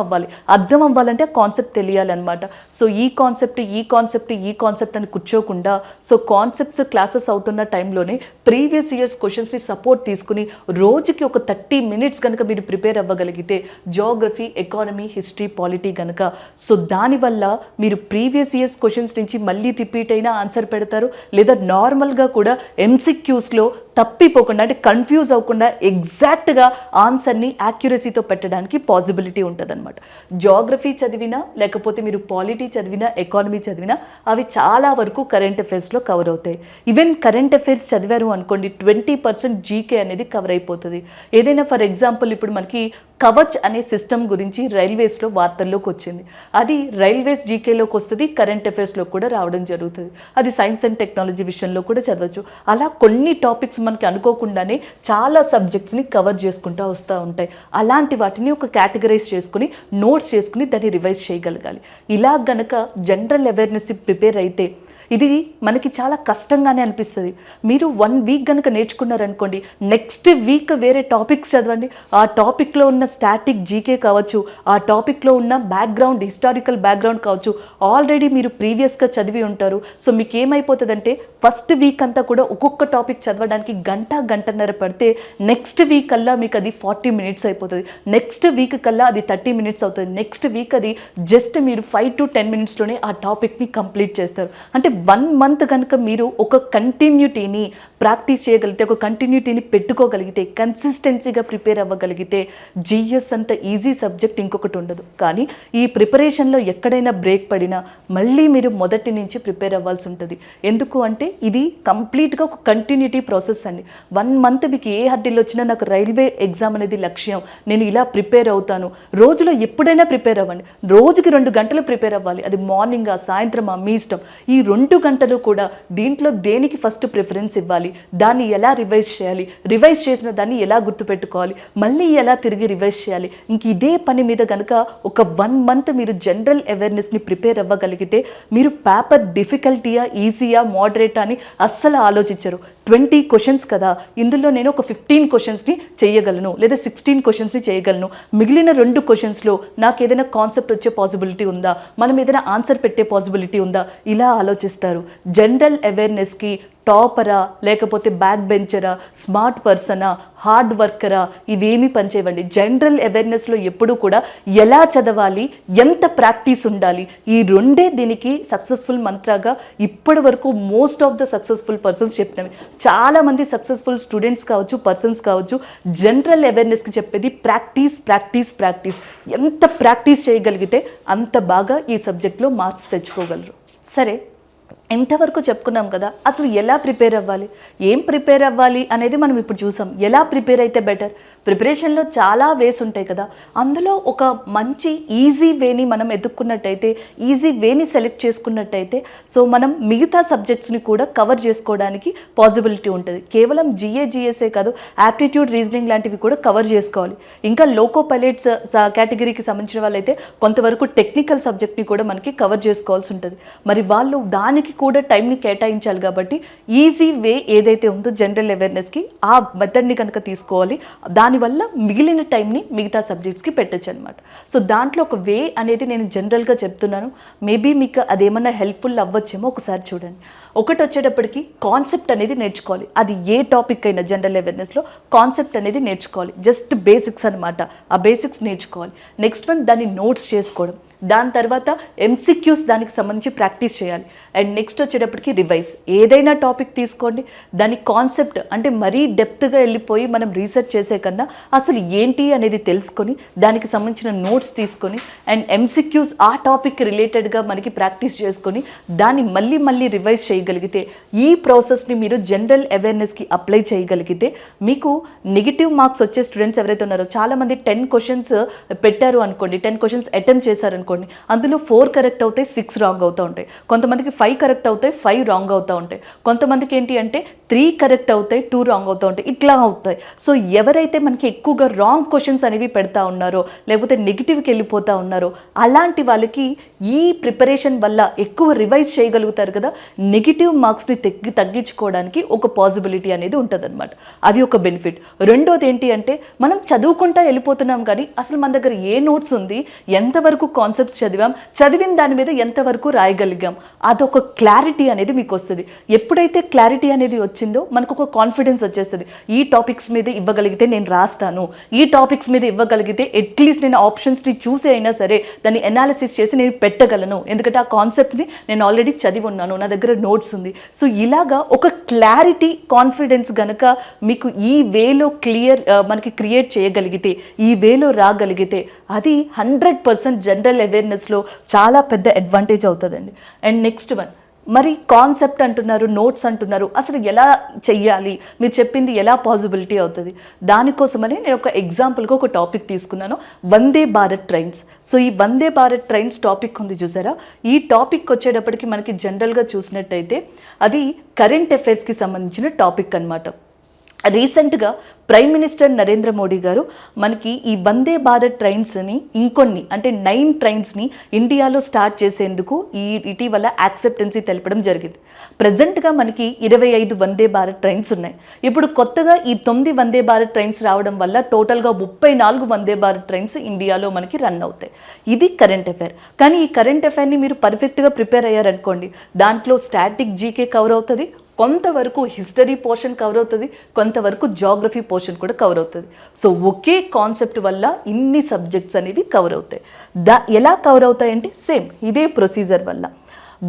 అవ్వాలంటే ఆ కాన్సెప్ట్ తెలియాలన్నమాట. సో ఈ కాన్సెప్ట్ అని కూర్చోకుండా, సో కాన్సెప్ట్స్ క్లాసెస్ అవుతున్న టైంలోనే ప్రీవియస్ ఇయర్స్ క్వశ్చన్స్ని సపోర్ట్ తీసుకుని రోజుకి ఒక 30 మినిట్స్ కనుక మీరు ప్రిపేర్ అవ్వగలిగితే, జియోగ్రఫీ, ఎకానమీ, హిస్టరీ, పాలిటీ కనుక, సో దానివల్ల మీరు ప్రీవియస్ ఇయర్స్ క్వశ్చన్స్ నుంచి మళ్ళీ రిపీట్ అయినా ఆన్సర్ పెడతారు, లేదా నార్మల్గా కూడా ఎంసీక్యూస్లో తప్పిపోకుండా, అంటే కన్ఫ్యూజ్ అవ్వకుండా ఎగ్జాక్ట్గా ఆన్సర్ని యాక్యురసీతో పెట్టడానికి పాసిబిలిటీ ఉంటుంది అనమాట. జియోగ్రఫీ చదివినా, లేకపోతే మీరు పాలిటీ చదివినా, ఎకానమీ చదివినా అవి చాలా వరకు కరెంట్ అఫైర్స్లో కవర్ అవుతాయి. ఈవెన్ కరెంట్ అఫైర్స్ చదివారు అనుకోండి, 20% జీకే అనేది కవర్ అయిపోతుంది. ఏదైనా ఫర్ ఎగ్జాంపుల్ ఇప్పుడు మనకి కవచ్ అనే సిస్టమ్ గురించి రైల్వేస్లో వార్తల్లోకి వచ్చింది. అది రైల్వేస్ జీకేలోకి వస్తుంది, కరెంట్ అఫైర్స్లో కూడా రావడం జరుగుతుంది. అది సైన్స్ అండ్ టెక్నాలజీ విషయంలో కూడా చదవచ్చు. అలా కొన్ని టాపిక్స్ మనకి అనుకోకుండానే చాలా సబ్జెక్ట్స్ని కవర్ చేసుకుంటూ వస్తూ ఉంటాయి. అలాంటి వాటిని ఒక కేటగరైజ్ చేసుకుని, నోట్స్ చేసుకుని దాన్ని రివైజ్ చేయగలగాలి. ఇలా గనక జనరల్ అవేర్నెస్ ప్రిపేర్ అయితే ఇది మనకి చాలా కష్టంగానే అనిపిస్తుంది. మీరు 1 వీక్ కనుక నేర్చుకున్నారనుకోండి, నెక్స్ట్ వీక్ వేరే టాపిక్స్ చదవండి. ఆ టాపిక్లో ఉన్న స్టాటిక్ జీకే కావచ్చు, ఆ టాపిక్లో ఉన్న బ్యాక్గ్రౌండ్, హిస్టారికల్ బ్యాక్గ్రౌండ్ కావచ్చు, ఆల్రెడీ మీరు ప్రీవియస్గా చదివి ఉంటారు. సో మీకు ఏమైపోతుందంటే ఫస్ట్ వీక్ అంతా కూడా ఒక్కొక్క టాపిక్ చదవడానికి గంటన్నర పడితే, నెక్స్ట్ వీక్ కల్లా మీకు అది 40 మినిట్స్ అయిపోతుంది. నెక్స్ట్ వీక్ కల్లా అది 30 మినిట్స్ అవుతుంది. నెక్స్ట్ వీక్ అది జస్ట్ మీరు 5 to 10 మినిట్స్లోనే ఆ టాపిక్ని కంప్లీట్ చేస్తారు. అంటే 1 మంత్ కనుక మీరు ఒక కంటిన్యూటీని ప్రాక్టీస్ చేయగలిగితే, ఒక కంటిన్యూటీని పెట్టుకోగలిగితే, కన్సిస్టెన్సీగా ప్రిపేర్ అవ్వగలిగితే, జిఎస్ అంత ఈజీ సబ్జెక్ట్ ఇంకొకటి ఉండదు. కానీ ఈ ప్రిపరేషన్లో ఎక్కడైనా బ్రేక్ పడినా మళ్ళీ మీరు మొదటి నుంచి ప్రిపేర్ అవ్వాల్సి ఉంటుంది. ఎందుకు అంటే ఇది కంప్లీట్గా ఒక కంటిన్యూటీ ప్రాసెస్ అండి. 1 మంత్ మీకు ఏ హర్డిల్ వచ్చినా నాకు రైల్వే ఎగ్జామ్ అనేది లక్ష్యం, నేను ఇలా ప్రిపేర్ అవుతాను. రోజులో ఎప్పుడైనా ప్రిపేర్ అవ్వండి. రోజుకి 2 గంటలు ప్రిపేర్ అవ్వాలి. అది మార్నింగా, సాయంత్రమా, మీ ఇష్టం. ఈ 2 గంటలు కూడా దీంట్లో దేనికి ఫస్ట్ ప్రిఫరెన్స్ ఇవ్వాలి, దాన్ని ఎలా రివైజ్ చేయాలి, రివైజ్ చేసిన దాన్ని ఎలా గుర్తుపెట్టుకోవాలి, మళ్ళీ ఎలా తిరిగి రివైజ్ చేయాలి, ఇంక ఇదే పని మీద కనుక ఒక 1 మంత్ మీరు జనరల్ అవేర్నెస్ని ప్రిపేర్ అవ్వగలిగితే, మీరు పేపర్ డిఫికల్టీయా, ఈజీయా, మోడరేటా అని అస్సలు ఆలోచించరు. 20 క్వశ్చన్స్ కదా, ఇందులో నేను ఒక 15 క్వశ్చన్స్ని చేయగలను, లేదా 16 క్వశ్చన్స్ని చేయగలను. మిగిలిన 2 క్వశ్చన్స్లో నాకు ఏదైనా కాన్సెప్ట్ వచ్చే పాసిబిలిటీ ఉందా, మనం ఏదైనా ఆన్సర్ పెట్టే పాసిబిలిటీ ఉందా, ఇలా ఆలోచిస్తారు. జనరల్ అవేర్నెస్కి టాపరా లేకపోతే బ్యాక్ బెంచరా, స్మార్ట్ పర్సనా, హార్డ్ వర్కరా, ఇవేమీ పనిచేయవండి. జనరల్ అవేర్నెస్లో ఎప్పుడూ కూడా ఎలా చదవాలి, ఎంత ప్రాక్టీస్ ఉండాలి, ఈ రెండే దీనికి సక్సెస్ఫుల్ మంత్రాగా ఇప్పటి వరకు most of the successful persons చెప్పినవి. చాలామంది సక్సెస్ఫుల్ స్టూడెంట్స్ కావచ్చు, పర్సన్స్ కావచ్చు, జనరల్ అవేర్నెస్కి చెప్పేది ప్రాక్టీస్ ప్రాక్టీస్ ప్రాక్టీస్. ఎంత ప్రాక్టీస్ చేయగలిగితే అంత బాగా ఈ సబ్జెక్ట్లో మార్క్స్ తెచ్చుకోగలరు. సరే, ఇంతవరకు చెప్పుకున్నాం కదా, అసలు ఎలా ప్రిపేర్ అవ్వాలి, ఏం ప్రిపేర్ అవ్వాలి అనేది మనం ఇప్పుడు చూసాం. ఎలా ప్రిపేర్ అయితే బెటర్? ప్రిపరేషన్లో చాలా వేస్ ఉంటాయి కదా, అందులో ఒక మంచి ఈజీ వేని మనం ఎదుక్కున్నట్టయితే, ఈజీ వేని సెలెక్ట్ చేసుకున్నట్టయితే, సో మనం మిగతా సబ్జెక్ట్స్ని కూడా కవర్ చేసుకోవడానికి పాసిబిలిటీ ఉంటుంది. కేవలం జిఏజిఎస్ఏ కాదు, యాప్టిట్యూడ్, రీజనింగ్ లాంటివి కూడా కవర్ చేసుకోవాలి. ఇంకా లోకో పైలట్స్ కేటగిరీకి సంబంధించిన వాళ్ళైతే కొంతవరకు టెక్నికల్ సబ్జెక్ట్ని కూడా మనకి కవర్ చేసుకోవాల్సి ఉంటుంది. మరి వాళ్ళు దానికి కూడా టైంని కేటాయించాలి కాబట్టి ఈజీ వే ఏదైతే ఉందో జనరల్ అవేర్నెస్కి, ఆ మెథడ్ని కనుక తీసుకోవాలి. దానివల్ల మిగిలిన టైంని మిగతా సబ్జెక్ట్స్కి పెట్టచ్చు అనమాట. సో దాంట్లో ఒక వే అనేది నేను జనరల్గా చెప్తున్నాను. మేబీ మీకు అదేమన్నా హెల్ప్ఫుల్ అవ్వచ్చేమో, ఒకసారి చూడండి. ఒకటి వచ్చేటప్పటికి కాన్సెప్ట్ అనేది నేర్చుకోవాలి. అది ఏ టాపిక్ అయినా జనరల్ అవేర్నెస్లో కాన్సెప్ట్ అనేది నేర్చుకోవాలి. జస్ట్ బేసిక్స్ అనమాట, ఆ బేసిక్స్ నేర్చుకోవాలి. నెక్స్ట్ వన్ దాన్ని నోట్స్ చేసుకోవడం. దాని తర్వాత ఎంసిక్యూస్ దానికి సంబంధించి ప్రాక్టీస్ చేయాలి. అండ్ నెక్స్ట్ వచ్చేటప్పటికి రివైజ్. ఏదైనా టాపిక్ తీసుకోండి, దాని కాన్సెప్ట్ అంటే మరీ డెప్త్గా వెళ్ళిపోయి మనం రీసెర్చ్ చేసే కన్నా అసలు ఏంటి అనేది తెలుసుకొని దానికి సంబంధించిన నోట్స్ తీసుకొని అండ్ ఎంసిక్యూస్ ఆ టాపిక్ రిలేటెడ్గా మనకి ప్రాక్టీస్ చేసుకొని దాన్ని మళ్ళీ మళ్ళీ రివైజ్ చేయగలిగితే, ఈ ప్రాసెస్ని మీరు జనరల్ అవేర్నెస్కి అప్లై చేయగలిగితే మీకు నెగిటివ్ మార్క్స్ వచ్చే స్టూడెంట్స్ ఎవరైతే ఉన్నారో, చాలామంది 10 క్వశ్చన్స్ పెట్టారు అనుకోండి, 10 క్వశ్చన్స్ అటెంప్ట్ చేశారనుకోండి, అందులో 4 కరెక్ట్ అవుతాయి, 6 రాంగ్ అవుతూ ఉంటాయి. కొంతమందికి 5 కరెక్ట్ అవుతాయి, 5 రాంగ్ అవుతూ ఉంటాయి. కొంతమందికి ఏంటి అంటే 3 కరెక్ట్ అవుతాయి, 2 రాంగ్ అవుతూ ఉంటాయి. ఇట్లా అవుతాయి. సో ఎవరైతే మనకి ఎక్కువగా రాంగ్ క్వశ్చన్స్ అనేవి పెడతా ఉన్నారో, లేకపోతే నెగిటివ్కి వెళ్ళిపోతూ ఉన్నారో, అలాంటి వాళ్ళకి ఈ ప్రిపరేషన్ వల్ల ఎక్కువ రివైజ్ చేయగలుగుతారు కదా, నెగిటివ్ మార్క్స్ని తగ్గించుకోవడానికి ఒక పాసిబిలిటీ అనేది ఉంటుంది అనమాట. అది ఒక బెనిఫిట్. రెండోది ఏంటి అంటే, మనం చదువుకుంటా వెళ్ళిపోతున్నాం కానీ అసలు మన దగ్గర ఏ నోట్స్ ఉంది, ఎంతవరకు కాన్సెప్ట్స్ చదివిన దాని మీద ఎంతవరకు రాయగలిగాం, అదొక క్లారిటీ అనేది మీకు వస్తుంది. ఎప్పుడైతే క్లారిటీ అనేది వచ్చిందో మనకు ఒక కాన్ఫిడెన్స్ వచ్చేస్తుంది. ఈ టాపిక్స్ మీద ఇవ్వగలిగితే నేను రాస్తాను, ఈ టాపిక్స్ మీద ఇవ్వగలిగితే అట్లీస్ట్ నేను ఆప్షన్స్ని చూసి అయినా సరే దాన్ని ఎనాలిసిస్ చేసి నేను పెట్టగలను, ఎందుకంటే ఆ కాన్సెప్ట్ని నేను ఆల్రెడీ చదివి ఉన్నాను, నా దగ్గర నోట్స్ ఉంది. సో ఇలాగా ఒక క్లారిటీ, కాన్ఫిడెన్స్ గనక మీకు ఈ వేలో మనకి క్రియేట్ చేయగలిగితే, ఈ వేలో రాగలిగితే, అది 100% జనరల్ అవేర్నెస్లో చాలా పెద్ద అడ్వాంటేజ్ అవుతుందండి. అండ్ నెక్స్ట్ వన్, మరి కాన్సెప్ట్ అంటున్నారు, నోట్స్ అంటున్నారు, అసలు ఎలా చెయ్యాలి, మీరు చెప్పింది ఎలా పాసిబిలిటీ అవుతుంది? దానికోసమని నేను ఒక ఎగ్జాంపుల్గా ఒక టాపిక్ తీసుకున్నాను, వందే భారత్ ట్రైన్స్. సో ఈ వందే భారత్ ట్రైన్స్ టాపిక్ ఉంది చూసారా, ఈ టాపిక్ వచ్చేటప్పటికి మనకి జనరల్గా చూసినట్టయితే అది కరెంట్ అఫైర్స్కి సంబంధించిన టాపిక్ అనమాట. రీసెంట్గా ప్రైమ్ మినిస్టర్ నరేంద్ర మోడీ గారు మనకి ఈ వందే భారత్ ట్రైన్స్ని ఇంకొన్ని అంటే 9 ట్రైన్స్ని ఇండియాలో స్టార్ట్ చేసేందుకు ఇటీవల యాక్సెప్టెన్సీ తెలపడం జరిగింది. ప్రజెంట్గా మనకి 25 వందే భారత్ ట్రైన్స్ ఉన్నాయి. ఇప్పుడు కొత్తగా ఈ 9 వందే భారత్ ట్రైన్స్ రావడం వల్ల టోటల్గా 34 వందే భారత్ ట్రైన్స్ ఇండియాలో మనకి రన్ అవుతాయి. ఇది కరెంట్ అఫైర్. కానీ ఈ కరెంట్ అఫైర్ని మీరు పర్ఫెక్ట్గా ప్రిపేర్ అయ్యారనుకోండి, దాంట్లో స్టాటిక్ జీకే కవర్ అవుతుంది, కొంతవరకు హిస్టరీ పోర్షన్ కవర్ అవుతుంది, కొంతవరకు జాగ్రఫీ పోర్షన్ కూడా కవర్ అవుతుంది. సో ఒకే కాన్సెప్ట్ వల్ల ఇన్ని సబ్జెక్ట్స్ అనేవి కవర్ అవుతాయి. ఎలా కవర్ అవుతాయంటే సేమ్ ఇదే ప్రొసీజర్ వల్ల.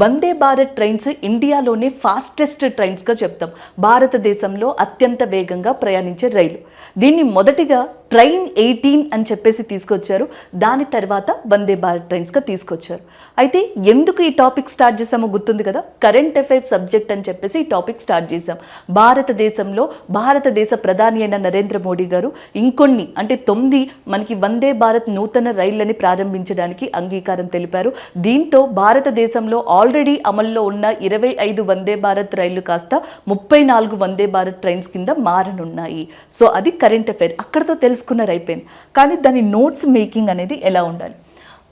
వందే భారత్ ట్రైన్స్ ఇండియాలోనే ఫాస్టెస్ట్ ట్రైన్స్గా చెప్తాం. భారతదేశంలో అత్యంత వేగంగా ప్రయాణించే రైలు. దీన్ని మొదటిగా ట్రైన్ 18 అని చెప్పేసి తీసుకొచ్చారు. దాని తర్వాత వందే భారత్ ట్రైన్స్గా తీసుకొచ్చారు. అయితే ఎందుకు ఈ టాపిక్ స్టార్ట్ చేసామో గుర్తుంది కదా, కరెంట్ అఫైర్స్ సబ్జెక్ట్ అని చెప్పేసి ఈ టాపిక్ స్టార్ట్ చేశాం. భారతదేశంలో భారతదేశ ప్రధాని అయిన నరేంద్ర మోడీ గారు ఇంకొన్ని అంటే 9 మనకి వందే భారత్ నూతన రైళ్లని ప్రారంభించడానికి అంగీకారం తెలిపారు. దీంతో భారతదేశంలో ఆల్రెడీ అమల్లో ఉన్న 25 వందే భారత్ రైళ్లు కాస్త 34 వందే భారత్ ట్రైన్స్ కింద మారనున్నాయి. సో అది కరెంట్ అఫైర్, అక్కడతో తెలుసుకున్నారు అయిపోయింది. కానీ దాని నోట్స్ మేకింగ్ అనేది ఎలా ఉండాలి?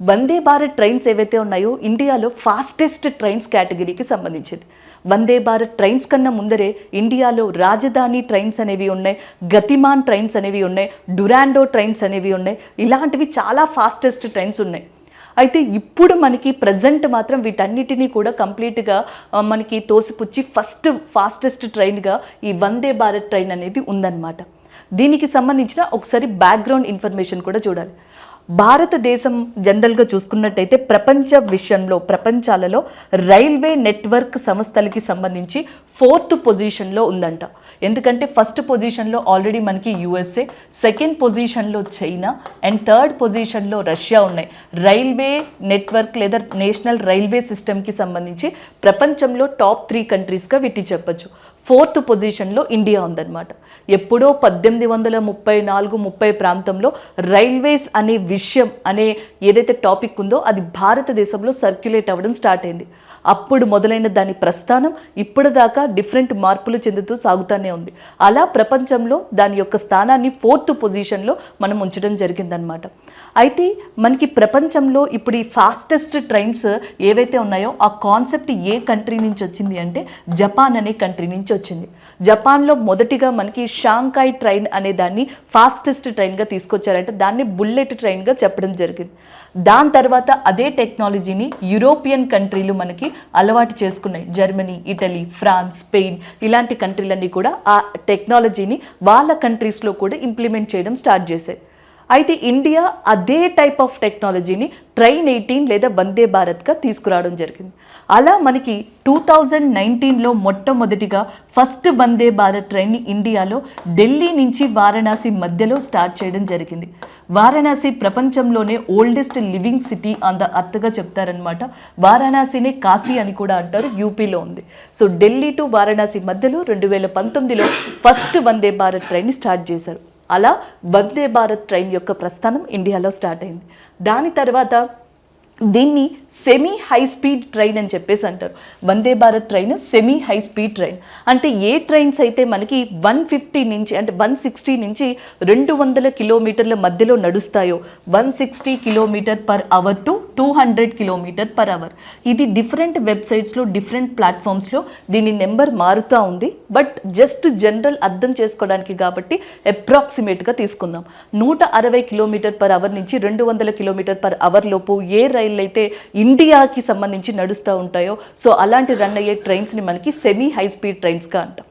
వందే భారత్ ట్రైన్స్ ఏవైతే ఉన్నాయో ఇండియాలో ఫాస్టెస్ట్ ట్రైన్స్ కేటగిరీకి సంబంధించింది. వందే భారత్ ట్రైన్స్ కన్నా ముందరే ఇండియాలో రాజధాని ట్రైన్స్ అనేవి ఉన్నాయి, గతిమాన్ ట్రైన్స్ అనేవి ఉన్నాయి, డురాండో ట్రైన్స్ అనేవి ఉన్నాయి. ఇలాంటివి చాలా ఫాస్టెస్ట్ ట్రైన్స్ ఉన్నాయి. అయితే ఇప్పుడు మనకి ప్రజెంట్ మాత్రం వీటన్నిటినీ కూడా కంప్లీట్గా మనకి తోసిపుచ్చి ఫాస్టెస్ట్ ట్రైన్గా ఈ వందే భారత్ ట్రైన్ అనేది ఉందన్నమాట. దీనికి సంబంధించిన ఒకసారి బ్యాక్గ్రౌండ్ ఇన్ఫర్మేషన్ కూడా చూడాలి. భారతదేశం జనరల్గా చూసుకున్నట్టయితే ప్రపంచాలలో రైల్వే నెట్వర్క్ సంస్థలకి సంబంధించి 4th పొజిషన్లో ఉందంట. ఎందుకంటే ఫస్ట్ పొజిషన్లో ఆల్రెడీ మనకి యుఎస్ఏ, సెకండ్ పొజిషన్లో చైనా అండ్ థర్డ్ పొజిషన్లో రష్యా ఉన్నాయి. రైల్వే నెట్వర్క్ లేదా నేషనల్ రైల్వే సిస్టమ్కి సంబంధించి ప్రపంచంలో టాప్ 3 కంట్రీస్గా వీటి చెప్పచ్చు. 4th పొజిషన్లో ఇండియా ఉందన్నమాట. ఎప్పుడో 1834-30 ప్రాంతంలో రైల్వేస్ అనే విషయం అనే ఏదైతే టాపిక్ ఉందో అది భారతదేశంలో సర్క్యులేట్ అవ్వడం స్టార్ట్ అయింది. అప్పుడు మొదలైన దాని ప్రస్థానం ఇప్పటిదాకా డిఫరెంట్ మార్పులు చెందుతూ సాగుతూనే ఉంది. అలా ప్రపంచంలో దాని యొక్క స్థానాన్ని 4th పొజిషన్లో మనం ఉంచడం జరిగిందనమాట. అయితే మనకి ప్రపంచంలో ఇప్పుడు ఈ ఫాస్టెస్ట్ ట్రైన్స్ ఏవైతే ఉన్నాయో ఆ కాన్సెప్ట్ ఏ కంట్రీ నుంచి వచ్చింది అంటే జపాన్ అనే కంట్రీ నుంచి వచ్చింది. జపాన్లో మొదటిగా మనకి షాంఘై ట్రైన్ అనే దాన్ని ఫాస్టెస్ట్ ట్రైన్గా తీసుకొచ్చారంటే దాన్ని బుల్లెట్ ట్రైన్గా చెప్పడం జరిగింది. దాని తర్వాత అదే టెక్నాలజీని యూరోపియన్ కంట్రీలు మనకి అలవాటు చేసుకున్నాయి. జర్మనీ, ఇటలీ, ఫ్రాన్స్, స్పెయిన్ ఇలాంటి కంట్రీలన్నీ కూడా ఆ టెక్నాలజీని వాళ్ళ కంట్రీస్లో కూడా ఇంప్లిమెంట్ చేయడం స్టార్ట్ చేశాయి. అయితే ఇండియా అదే టైప్ ఆఫ్ టెక్నాలజీని ట్రైన్ 18 లేదా వందే భారత్గా తీసుకురావడం జరిగింది. అలా మనకి 2019లో మొట్టమొదటిగా ఫస్ట్ వందే భారత్ ట్రైన్ని ఇండియాలో ఢిల్లీ నుంచి వారణాసి మధ్యలో స్టార్ట్ చేయడం జరిగింది. వారణాసి ప్రపంచంలోనే oldest living city on the అర్త్గా చెప్తారనమాట. వారణాసినే కాశీ అని కూడా అంటారు, యూపీలో ఉంది. సో ఢిల్లీ టు వారణాసి మధ్యలో 2019లో ఫస్ట్ వందే భారత్ ట్రైన్ని స్టార్ట్ చేశారు. అలా వందే భారత్ ట్రైన్ యొక్క ప్రస్థానం ఇండియాలో స్టార్ట్ అయింది. దాని తర్వాత దీన్ని సెమీ హై స్పీడ్ ట్రైన్ అని చెప్పేసి అంటారు. Vande Bharat train semi high speed train అంటే ఏ ట్రైన్స్ అయితే మనకి 150 నుంచి అంటే 160 నుంచి 200 కిలోమీటర్ల మధ్యలో నడుస్తాయో 160 km/h టు 200 km/h. ఇది డిఫరెంట్ వెబ్సైట్స్లో డిఫరెంట్ ప్లాట్ఫామ్స్లో దీని నెంబర్ మారుతూ ఉంది. బట్ జస్ట్ జనరల్ అర్థం చేసుకోవడానికి కాబట్టి అప్రాక్సిమేట్గా తీసుకుందాం. 160 km/h నుంచి 200 km/h లోపు ఏ రైళ్ళు అయితే ఇండియాకి సంబంధించి నడుస్తూ ఉంటాయో సో అలాంటి రన్ అయ్యే ట్రైన్స్ని మనకి సెమీ హై స్పీడ్ ట్రైన్స్గా అంటాం.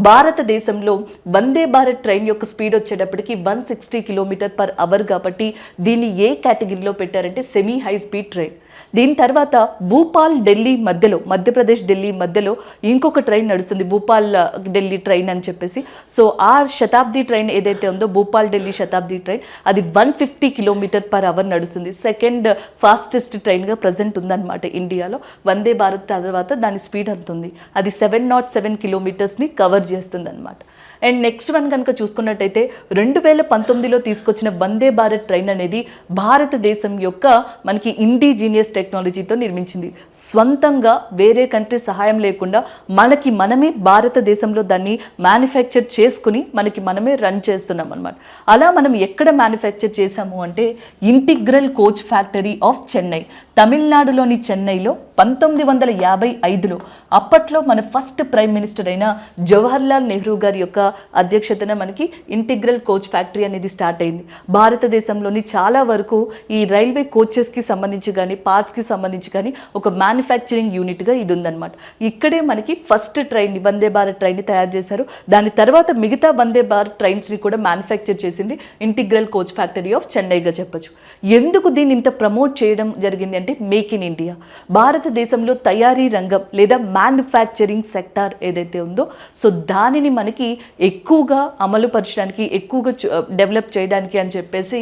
భారతదేశంలో వందే భారత్ ట్రైన్ యొక్క స్పీడ్ వచ్చేటప్పటికి 160 km/h కాబట్టి దీన్ని ఏ కేటగిరీలో పెట్టారంటే సెమీ హై స్పీడ్ ట్రైన్. దీని తర్వాత భూపాల్ ఢిల్లీ మధ్యలో, మధ్యప్రదేశ్ ఢిల్లీ మధ్యలో ఇంకొక ట్రైన్ నడుస్తుంది, భూపాల్ ఢిల్లీ ట్రైన్ అని చెప్పేసి. సో ఆ శతాబ్ది ట్రైన్ ఏదైతే ఉందో భూపాల్ ఢిల్లీ శతాబ్ది ట్రైన్ అది 150 km/h నడుస్తుంది. సెకండ్ ఫాస్టెస్ట్ ట్రైన్గా ప్రజెంట్ ఉందన్నమాట ఇండియాలో. వందే భారత్ తర్వాత దాని స్పీడ్ అంతుంది, అది 707 కిలోమీటర్స్ని కవర్ చేస్తుంది అనమాట. అండ్ నెక్స్ట్ వన్ కనుక చూసుకున్నట్టయితే 2019లో తీసుకొచ్చిన వందే భారత్ ట్రైన్ అనేది భారతదేశం యొక్క మనకి ఇండిజీనియస్ టెక్నాలజీతో నిర్మించింది. స్వంతంగా వేరే కంట్రీ సహాయం లేకుండా మనమే భారతదేశంలో దాన్ని మ్యానుఫ్యాక్చర్ చేసుకుని మనమే రన్ చేస్తున్నాం అనమాట. అలా మనం ఎక్కడ మ్యానుఫ్యాక్చర్ చేసాము అంటే integral coach factory of Chennai, తమిళనాడులోని చెన్నైలో 1955లో అప్పట్లో మన ఫస్ట్ ప్రైమ్ మినిస్టర్ అయిన జవహర్లాల్ నెహ్రూ గారి యొక్క అధ్యక్షతన మనకి ఇంటిగ్రల్ కోచ్ ఫ్యాక్టరీ అనేది స్టార్ట్ అయింది. భారతదేశంలోని చాలా వరకు ఈ రైల్వే కోచెస్కి సంబంధించి కానీ పార్ట్స్కి సంబంధించి కానీ ఒక మ్యానుఫ్యాక్చరింగ్ యూనిట్గా ఇది ఉందన్నమాట. ఇక్కడే మనకి ఫస్ట్ ట్రైన్ వందే భారత్ ట్రైన్ని తయారు చేశారు. దాని తర్వాత మిగతా వందే భారత్ ట్రైన్స్ని కూడా మ్యానుఫ్యాక్చర్ చేసింది ఇంటిగ్రల్ కోచ్ ఫ్యాక్టరీ ఆఫ్ చెన్నైగా చెప్పచ్చు. ఎందుకు దీన్ని ఇంత ప్రమోట్ చేయడం జరిగింది అంటే మేక్ ఇన్ ఇండియా. భారతదేశంలో తయారీ రంగం లేదా మ్యానుఫ్యాక్చరింగ్ సెక్టార్ ఏదైతే ఉందో సో దానిని మనకి ఎక్కువగా అమలు పరచడానికి, ఎక్కువగా డెవలప్ చేయడానికి అని చెప్పేసి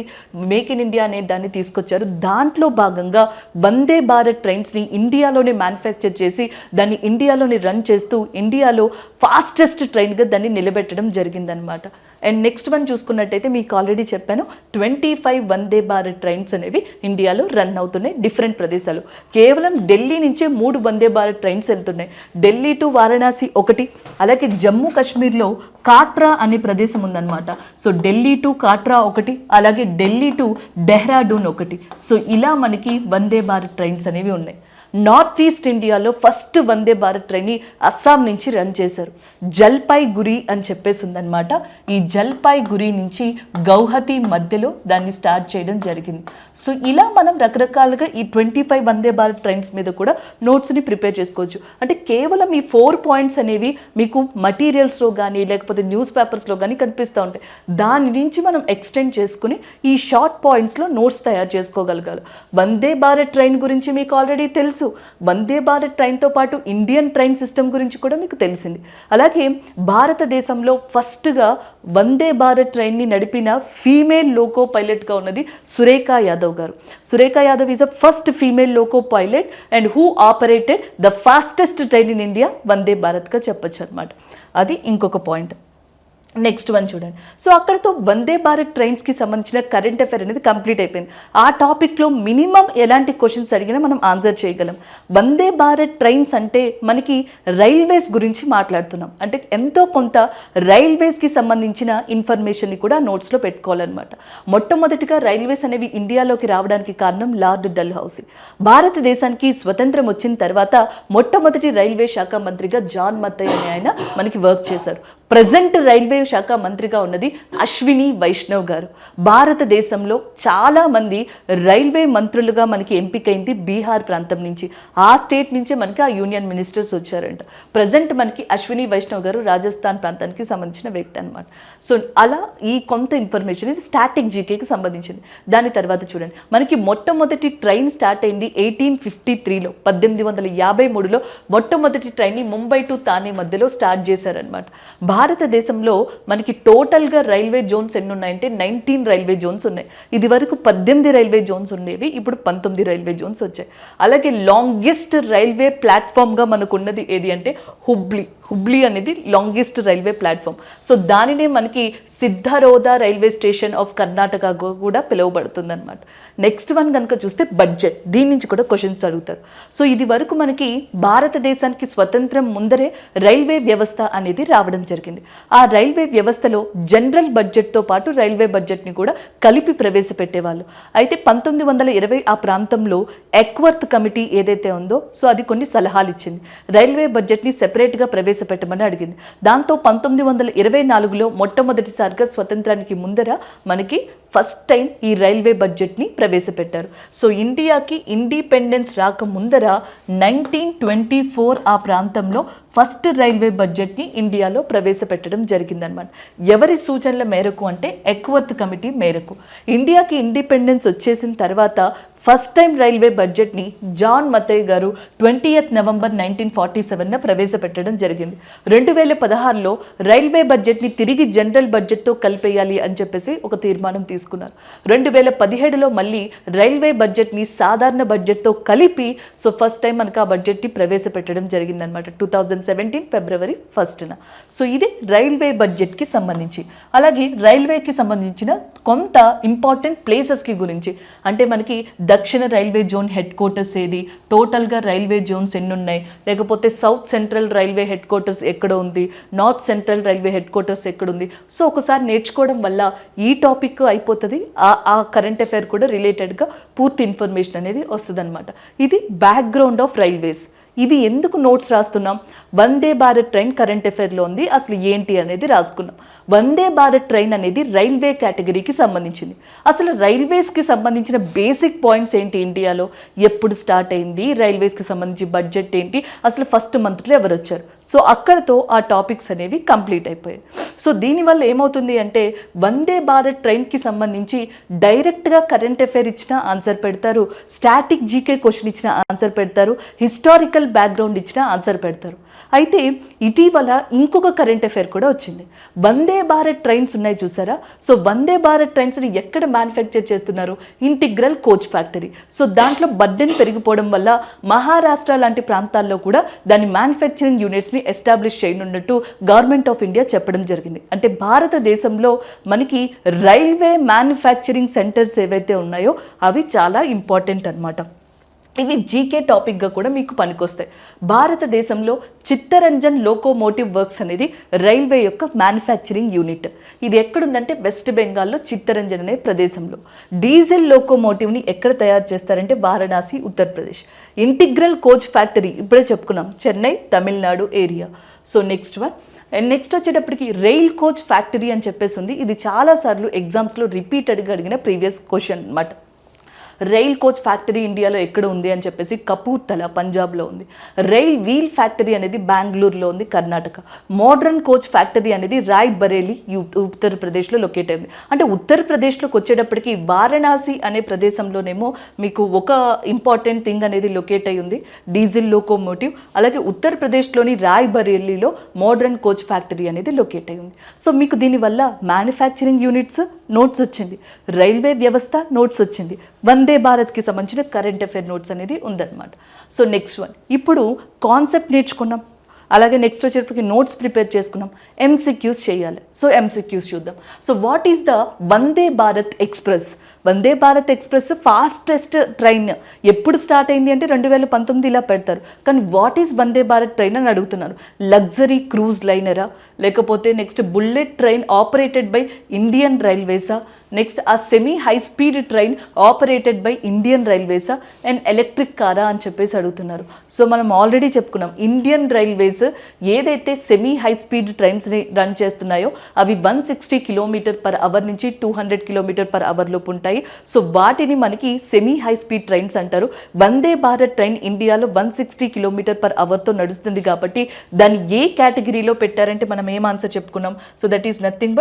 మేక్ ఇన్ ఇండియా అనే దాన్ని తీసుకొచ్చారు. దాంట్లో భాగంగా వందే భారత్ ట్రైన్స్ని ఇండియాలోనే మ్యానుఫ్యాక్చర్ చేసి దాన్ని ఇండియాలోనే రన్ చేస్తూ ఇండియాలో ఫాస్టెస్ట్ ట్రైన్గా దాన్ని నిలబెట్టడం జరిగిందనమాట. అండ్ నెక్స్ట్ వన్ చూసుకున్నట్టయితే మీకు ఆల్రెడీ చెప్పాను 25 వందే భారత్ ట్రైన్స్ అనేవి ఇండియాలో రన్ అవుతున్నాయి డిఫరెంట్ ప్రదేశాలు. కేవలం ఢిల్లీ నుంచే 3 వందే భారత్ ట్రైన్స్ వెళ్తున్నాయి. ఢిల్లీ టు వారణాసి ఒకటి, అలాగే జమ్మూ కాశ్మీర్లో కాట్రా అనే ప్రదేశం ఉందన్నమాట. సో ఢిల్లీ టు కాట్రా ఒకటి, అలాగే ఢిల్లీ టు డెహ్రాడూన్ ఒకటి. సో ఇలా మనకి వందే భారత్ ట్రైన్స్ అనేవి ఉన్నాయి. నార్త్ ఈస్ట్ ఇండియాలో ఫస్ట్ వందే భారత్ ట్రైన్ని అస్సాం నుంచి రన్ చేశారు. జల్పైగురి అని చెప్పేసి ఉందన్నమాట. ఈ జల్పైగురి నుంచి గౌహతి మధ్యలో దాన్ని స్టార్ట్ చేయడం జరిగింది. సో ఇలా మనం రకరకాలుగా ఈ 25 వందే భారత్ ట్రైన్స్ మీద కూడా నోట్స్ని ప్రిపేర్ చేసుకోవచ్చు. అంటే కేవలం ఈ 4 పాయింట్స్ అనేవి మీకు మటీరియల్స్లో కానీ లేకపోతే న్యూస్ పేపర్స్లో కానీ కనిపిస్తూ ఉంటాయి. దాని నుంచి మనం ఎక్స్టెండ్ చేసుకుని ఈ షార్ట్ పాయింట్స్లో నోట్స్ తయారు చేసుకోగలగాలి. వందే భారత్ ట్రైన్ గురించి మీకు ఆల్రెడీ తెలుసు. వందే భారత్ ట్రైన్తో పాటు ఇండియన్ ట్రైన్ సిస్టమ్ గురించి కూడా మీకు తెలిసింది. అలాగే భారతదేశంలో ఫస్ట్గా వందే భారత్ ట్రైన్ని నడిపిన ఫీమేల్ లోకో పైలట్గా ఉన్నది సురేఖా యాదవ్ గారు. Surekha Yadav is a first female loco pilot and who operated the fastest train in India Vande భారత్గా చెప్పచ్చు అనమాట. అది ఇంకొక పాయింట్. నెక్స్ట్ వన్ చూడండి. సో అక్కడతో వందే భారత్ ట్రైన్స్కి సంబంధించిన కరెంట్ అఫైర్ అనేది కంప్లీట్ అయిపోయింది. ఆ టాపిక్లో మినిమం ఎలాంటి క్వశ్చన్స్ అడిగినా మనం ఆన్సర్ చేయగలం. వందే భారత్ ట్రైన్స్ అంటే మనకి రైల్వేస్ గురించి మాట్లాడుతున్నాం. అంటే ఎంతో కొంత రైల్వేస్కి సంబంధించిన ఇన్ఫర్మేషన్ని కూడా నోట్స్లో పెట్టుకోవాలన్నమాట. మొట్టమొదటిగా రైల్వేస్ అనేవి ఇండియాలోకి రావడానికి కారణం లార్డ్ డల్హౌసీ. భారతదేశానికి స్వతంత్రం వచ్చిన తర్వాత మొట్టమొదటి రైల్వే శాఖ మంత్రిగా జాన్ మత్తయ్ అనే ఆయన మనకి వర్క్ చేశారు. ప్రజెంట్ రైల్వే శాఖ మంత్రిగా ఉన్నది అశ్విని వైష్ణవ్ గారు. భారతదేశంలో చాలామంది రైల్వే మంత్రులుగా మనకి ఎంపికైంది బీహార్ ప్రాంతం నుంచి. ఆ స్టేట్ నుంచే మనకి ఆ యూనియన్ మినిస్టర్స్ వచ్చారంట. ప్రజెంట్ మనకి అశ్విని వైష్ణవ్ గారు రాజస్థాన్ ప్రాంతానికి సంబంధించిన వ్యక్తి అనమాట. సో అలా ఈ కొంత ఇన్ఫర్మేషన్ ఇది స్టాటిక్ జీకేకి సంబంధించింది. దాని తర్వాత చూడండి, మనకి మొట్టమొదటి ట్రైన్ స్టార్ట్ అయింది 1853లో. 1853లో మొట్టమొదటి ట్రైన్ని ముంబై టు థానే మధ్యలో స్టార్ట్ చేశారనమాట. భారతదేశంలో మనకి టోటల్గా రైల్వే జోన్స్ ఎన్ని ఉన్నాయంటే 19 రైల్వే జోన్స్ ఉన్నాయి. ఇది వరకు 18 రైల్వే జోన్స్ ఉండేవి, ఇప్పుడు 19 రైల్వే జోన్స్ వచ్చాయి. అలాగే లాంగెస్ట్ రైల్వే ప్లాట్ఫామ్గా మనకు ఉన్నది ఏది అంటే హుబ్లీ అనేది లాంగెస్ట్ రైల్వే ప్లాట్ఫామ్. సో దానినే మనకి సిద్ధరోదా రైల్వే స్టేషన్ ఆఫ్ కర్ణాటక కూడా పిలువబడుతుంది అనమాట. నెక్స్ట్ వన్ కనుక చూస్తే బడ్జెట్. దీని నుంచి కూడా క్వశ్చన్స్ అడుగుతారు. సో ఇది వరకు మనకి భారతదేశానికి స్వతంత్రం ముందరే రైల్వే వ్యవస్థ అనేది రావడం జరిగింది. ఆ రైల్వే వ్యవస్థలో జనరల్ బడ్జెట్తో పాటు రైల్వే బడ్జెట్ని కూడా కలిపి ప్రవేశపెట్టేవాళ్ళు. అయితే 1920 ఆ ప్రాంతంలో ఎక్వర్త్ కమిటీ ఏదైతే ఉందో సో అది కొన్ని సలహాలు ఇచ్చింది. రైల్వే బడ్జెట్ని సెపరేట్గా ప్రవేశపెట్టమని అడిగింది. దాంతో 1924లో మొట్టమొదటిసారిగా స్వతంత్రానికి ముందర మనకి ఫస్ట్ టైం ఈ రైల్వే బడ్జెట్ని ప్రవేశపెట్టారు. సో ఇండియాకి ఇండిపెండెన్స్ రాక ముందర 1924 ఆ ప్రాంతంలో ఫస్ట్ రైల్వే బడ్జెట్ని ఇండియాలో ప్రవేశపెట్టడం జరిగిందనమాట. ఎవరి సూచనల మేరకు అంటే ఎక్వర్త్ కమిటీ మేరకు. ఇండియాకి ఇండిపెండెన్స్ వచ్చేసిన తర్వాత ఫస్ట్ టైం రైల్వే బడ్జెట్ని జాన్ మత్తయ్ గారు 20th నవంబర్ 1947న ప్రవేశపెట్టడం జరిగింది. 2016లో రైల్వే బడ్జెట్ని తిరిగి జనరల్ బడ్జెట్తో కలిపేయాలి అని చెప్పేసి ఒక తీర్మానం తీసుకున్నారు. 2017లో మళ్ళీ రైల్వే బడ్జెట్ని సాధారణ బడ్జెట్తో కలిపి సో ఫస్ట్ టైం మనకు ఆ బడ్జెట్ని ప్రవేశపెట్టడం జరిగిందనమాట 2017 ఫిబ్రవరి 1న. సో ఇది రైల్వే బడ్జెట్కి సంబంధించి. అలాగే రైల్వేకి సంబంధించిన కొంత ఇంపార్టెంట్ ప్లేసెస్కి గురించి అంటే మనకి దక్షిణ రైల్వే జోన్ హెడ్ క్వార్టర్స్ ఏది, టోటల్గా రైల్వే జోన్స్ ఎన్ని ఉన్నాయి, లేకపోతే south central railway head quarters ఎక్కడ ఉంది, north central railway head quarters ఎక్కడ ఉంది. సో ఒకసారి నేర్చుకోవడం వల్ల ఈ టాపిక్ అయిపోతుంది, ఆ కరెంట్ అఫైర్ కూడా రిలేటెడ్గా పూర్తి ఇన్ఫర్మేషన్ అనేది వస్తుంది అనమాట. ఇది బ్యాక్గ్రౌండ్ ఆఫ్ రైల్వేస్. ఇది ఎందుకు నోట్స్ రాస్తున్నాం? వందే భారత్ ట్రైన్ కరెంట్ అఫైర్లో ఉంది, అసలు ఏంటి అనేది రాసుకున్నాం. వందే భారత్ ట్రైన్ అనేది రైల్వే కేటగిరీకి సంబంధించింది. అసలు రైల్వేస్కి సంబంధించిన బేసిక్ పాయింట్స్ ఏంటి, ఇండియాలో ఎప్పుడు స్టార్ట్ అయింది, రైల్వేస్కి సంబంధించి బడ్జెట్ ఏంటి, అసలు ఫస్ట్ మంత్లో ఎవరు వచ్చారు. సో అక్కడతో ఆ టాపిక్స్ అనేవి కంప్లీట్ అయిపోయాయి. సో దీనివల్ల ఏమవుతుంది అంటే వందే భారత్ ట్రైన్కి సంబంధించి డైరెక్ట్గా కరెంట్ అఫైర్ ఇచ్చిన ఆన్సర్ పెడతారు, స్టాటిక్ జీకే క్వశ్చన్ ఇచ్చిన ఆన్సర్ పెడతారు, హిస్టారికల్ బ్యాక్గ్రౌండ్ ఇచ్చిన ఆన్సర్ పెడతారు. అయితే ఇటీవల ఇంకొక కరెంట్ అఫైర్ కూడా వచ్చింది. వందే భారత్ ట్రైన్స్ ఉన్నాయి చూసారా, సో వందే భారత్ ట్రైన్స్ని ఎక్కడ మ్యానుఫ్యాక్చర్ చేస్తున్నారు? Integral coach factory. సో దాంట్లో బర్డెన్ పెరిగిపోవడం వల్ల మహారాష్ట్ర లాంటి ప్రాంతాల్లో కూడా దాని మ్యానుఫ్యాక్చరింగ్ యూనిట్స్ని ఎస్టాబ్లిష్ చేయనున్నట్టు గవర్నమెంట్ ఆఫ్ ఇండియా చెప్పడం జరిగింది. అంటే భారతదేశంలో మనకి రైల్వే మ్యానుఫ్యాక్చరింగ్ సెంటర్స్ ఏవైతే ఉన్నాయో అవి చాలా ఇంపార్టెంట్ అన్నమాట. ఇవి జీకే టాపిక్గా కూడా మీకు పనికొస్తాయి. భారతదేశంలో చిత్తరంజన్ లోకోమోటివ్ వర్క్స్ అనేది రైల్వే యొక్క మ్యానుఫ్యాక్చరింగ్ యూనిట్. ఇది ఎక్కడుందంటే వెస్ట్ బెంగాల్లో చిత్తరంజన్ అనే ప్రదేశంలో. డీజిల్ లోకోమోటివ్ని ఎక్కడ తయారు చేస్తారంటే Varanasi, Uttar Pradesh. Integral coach factory ఇప్పుడే చెప్పుకున్నాం, Chennai, Tamil Nadu area. So next one, and next వచ్చేటప్పటికి రైల్ కోచ్ ఫ్యాక్టరీ అని చెప్పేసి ఉంది. ఇది చాలాసార్లు ఎగ్జామ్స్లో రిపీటెడ్గా అడిగిన ప్రీవియస్ క్వశ్చన్ అనమాట. రైల్ కోచ్ ఫ్యాక్టరీ ఇండియాలో ఎక్కడ ఉంది అని చెప్పేసి కపూర్తల, పంజాబ్లో ఉంది. రైల్ వీల్ ఫ్యాక్టరీ అనేది బెంగళూరులో ఉంది, కర్ణాటక. మోడ్రన్ కోచ్ ఫ్యాక్టరీ అనేది రాయ్ బరేలీ, ఉత్తరప్రదేశ్లో లొకేట్ అయింది. అంటే ఉత్తరప్రదేశ్లోకి వచ్చేటప్పటికి వారణాసి అనే ప్రదేశంలోనేమో మీకు ఒక ఇంపార్టెంట్ థింగ్ అనేది లొకేట్ అయి ఉంది, డీజిల్ లోకోమోటివ్. అలాగే ఉత్తరప్రదేశ్లోని రాయ్ బరేలీలో మోడ్రన్ కోచ్ ఫ్యాక్టరీ అనేది లొకేట్ అయి ఉంది. సో మీకు దీనివల్ల మ్యానుఫ్యాక్చరింగ్ యూనిట్స్ నోట్స్ వచ్చింది, రైల్వే వ్యవస్థ నోట్స్ వచ్చింది, వందే భారత్కి సంబంధించిన కరెంట్ అఫైర్ నోట్స్ అనేది ఉందన్నమాట. సో నెక్స్ట్ వన్, ఇప్పుడు కాన్సెప్ట్ నేర్చుకున్నాం, అలాగే నెక్స్ట్ వచ్చేటప్పటికి నోట్స్ ప్రిపేర్ చేసుకున్నాం, ఎంసీక్యూస్ చేయాలి. సో ఎంసీక్యూస్ చూద్దాం. So what is the Vande Bharat express? Vande Bharat express fastest train ఎప్పుడు స్టార్ట్ అయింది అంటే 2019 ఇలా పెడతారు. కానీ what is Vande Bharat train అని అడుగుతున్నారు. లగ్జరీ క్రూజ్ లైనరా, లేకపోతే next bullet train operated by Indian రైల్వేసా, నెక్స్ట్ ఆ semi high speed train operated by Indian రైల్వేసా, అండ్ ఎలక్ట్రిక్ కారా అని చెప్పేసి అడుగుతున్నారు. సో మనం ఆల్రెడీ చెప్పుకున్నాం, ఇండియన్ రైల్వేస్ ఏదైతే సెమీ హై స్పీడ్ ట్రైన్స్ని రన్ చేస్తున్నాయో అవి 160 km/h నుంచి 200 km/h లోపు ఉంటాయి. సో వాటిని మనకి సెమీ హై స్పీడ్ ట్రైన్స్ అంటారు. వందే భారత్ ట్రైన్ ఇండియాలో 160 km/hతో నడుస్తుంది కాబట్టి దాన్ని ఏ కేటగిరీలో పెట్టారంటే మనం ఏం ఆన్సర్ చెప్పుకున్నాం. So that is nothing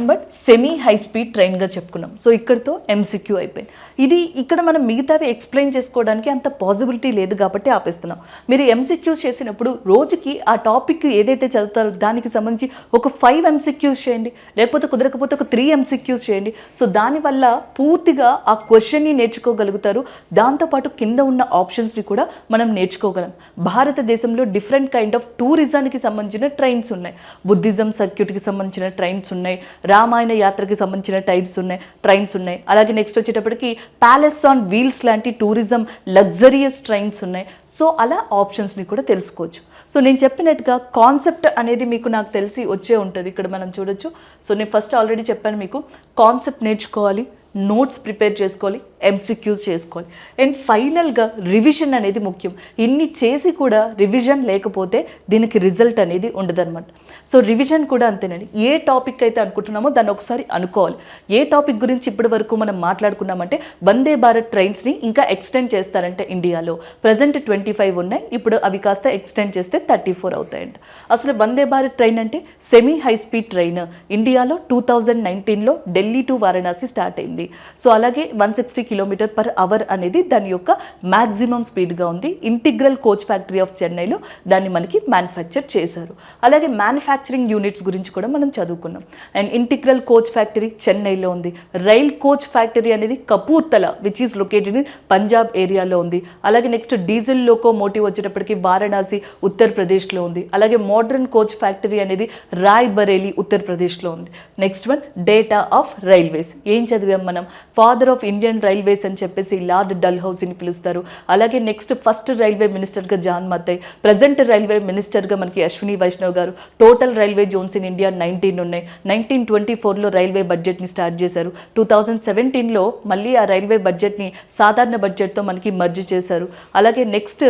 but semi high speed ట్రైన్గా చెప్పుకున్నాం. సో ఇక్కడితో ఎంసీక్యూ అయిపోయింది. ఇది ఇక్కడ మనం మిగతావి ఎక్స్ప్లెయిన్ చేసుకోవడానికి అంత పాసిబిలిటీ లేదు కాబట్టి ఆపేస్తున్నాం. మీరు ఎంసీక్యూస్ చేసినప్పుడు రోజుకి ఆ టాపిక్ ఏదైతే చదువుతారో దానికి సంబంధించి ఒక 5 ఎంసీక్యూస్ చేయండి, లేకపోతే కుదరకపోతే ఒక 3 ఎంసీక్యూస్ చేయండి. సో దానివల్ల పూర్తిగా ఆ క్వశ్చన్ని నేర్చుకోగలుగుతారు. దాంతోపాటు కింద ఉన్న ఆప్షన్స్ని కూడా మనం నేర్చుకోగలం. భారతదేశంలో డిఫరెంట్ కైండ్ ఆఫ్ టూరిజానికి సంబంధించిన ట్రైన్స్ ఉన్నాయి. బుద్ధిజం సర్క్యూట్కి సంబంధించిన ట్రైన్స్ ఉన్నాయి, రామాయణ యాత్రకి సంబంధించిన ట్రైన్స్ ఉన్నాయి. అలాగే నెక్స్ట్ వచ్చేటప్పటికి ప్యాలెస్ ఆన్ వీల్స్ లాంటి టూరిజం లగ్జరియస్ ట్రైన్స్ ఉన్నాయి. సో అలా ఆప్షన్స్ని కూడా తెలుసుకోవచ్చు. సో నేను చెప్పినట్టుగా కాన్సెప్ట్ అనేది మీకు నాకు తెలిసి వచ్చే ఉంటుంది. ఇక్కడ మనం చూడొచ్చు. సో నేను ఫస్ట్ ఆల్రెడీ చెప్పాను మీకు, కాన్సెప్ట్ నేర్చుకోవాలి, నోట్స్ ప్రిపేర్ చేసుకోవాలి, ఎంసీక్యూస్ చేసుకోవాలి, అండ్ ఫైనల్గా రివిజన్ అనేది ముఖ్యం. ఇన్ని చేసి కూడా రివిజన్ లేకపోతే దీనికి రిజల్ట్ అనేది ఉండదన్నమాట. సో రివిజన్ కూడా అంతేనండి. ఏ టాపిక్ అయితే అనుకుంటున్నామో దాన్ని ఒకసారి అనుకోవాలి. ఏ టాపిక్ గురించి ఇప్పటి వరకు మనం మాట్లాడుకున్నామంటే వందే భారత్ ట్రైన్స్ని ఇంకా ఎక్స్టెండ్ చేస్తారంటే ఇండియాలో ప్రజెంట్ 25 ఉన్నాయి, ఇప్పుడు అవి కాస్త ఎక్స్టెండ్ చేస్తే 34 అవుతాయంట. అసలు వందే భారత్ ట్రైన్ అంటే సెమీ హై స్పీడ్ ట్రైన్. ఇండియాలో 2019లో ఢిల్లీ టు వారణాసి స్టార్ట్ అయింది. సో అలాగే 160 km/h అనేది దాని యొక్క మ్యాక్సిమం స్పీడ్గా ఉంది. ఇంటిగ్రల్ కోచ్ ఫ్యాక్టరీ ఆఫ్ చెన్నైలో దాన్ని మనకి మ్యానుఫ్యాక్చర్ చేశారు. అలాగే మ్యానుఫ్యాక్చరింగ్ యూనిట్స్ గురించి కూడా మనం చదువుకున్నాం. అండ్ ఇంటిగ్రల్ కోచ్ ఫ్యాక్టరీ చెన్నైలో ఉంది. రైల్ కోచ్ ఫ్యాక్టరీ అనేది Kapurthala which is located in Punjab ఏరియాలో ఉంది. అలాగే నెక్స్ట్ డీజిల్ లోకోమోటివ్ వచ్చేటప్పటికి వారణాసి, ఉత్తరప్రదేశ్లో ఉంది. అలాగే మోడ్రన్ కోచ్ ఫ్యాక్టరీ అనేది రాయ్ బరేలీ, ఉత్తరప్రదేశ్లో ఉంది. Next one, data of railways. ఏం చదివాం మనం? ఫాదర్ ఆఫ్ ఇండియన్ రైల్వేస్ అని చెప్పేసి లార్డ్ డల్హౌసీని పిలుస్తారు. అలాగే నెక్స్ట్ ఫస్ట్ రైల్వే మినిస్టర్గా జాన్ మత్తయ్, ప్రజెంట్ రైల్వే మినిస్టర్గా మనకి అశ్విని వైష్ణవ్ గారు. Total railway Jones in India 19 ఉన్నాయి. 1924లో రైల్వే బడ్జెట్ని స్టార్ట్ చేశారు. 2017లో మళ్ళీ ఆ రైల్వే బడ్జెట్ని సాధారణ బడ్జెట్తో మనకి మర్జ్ చేశారు. అలాగే నెక్స్ట్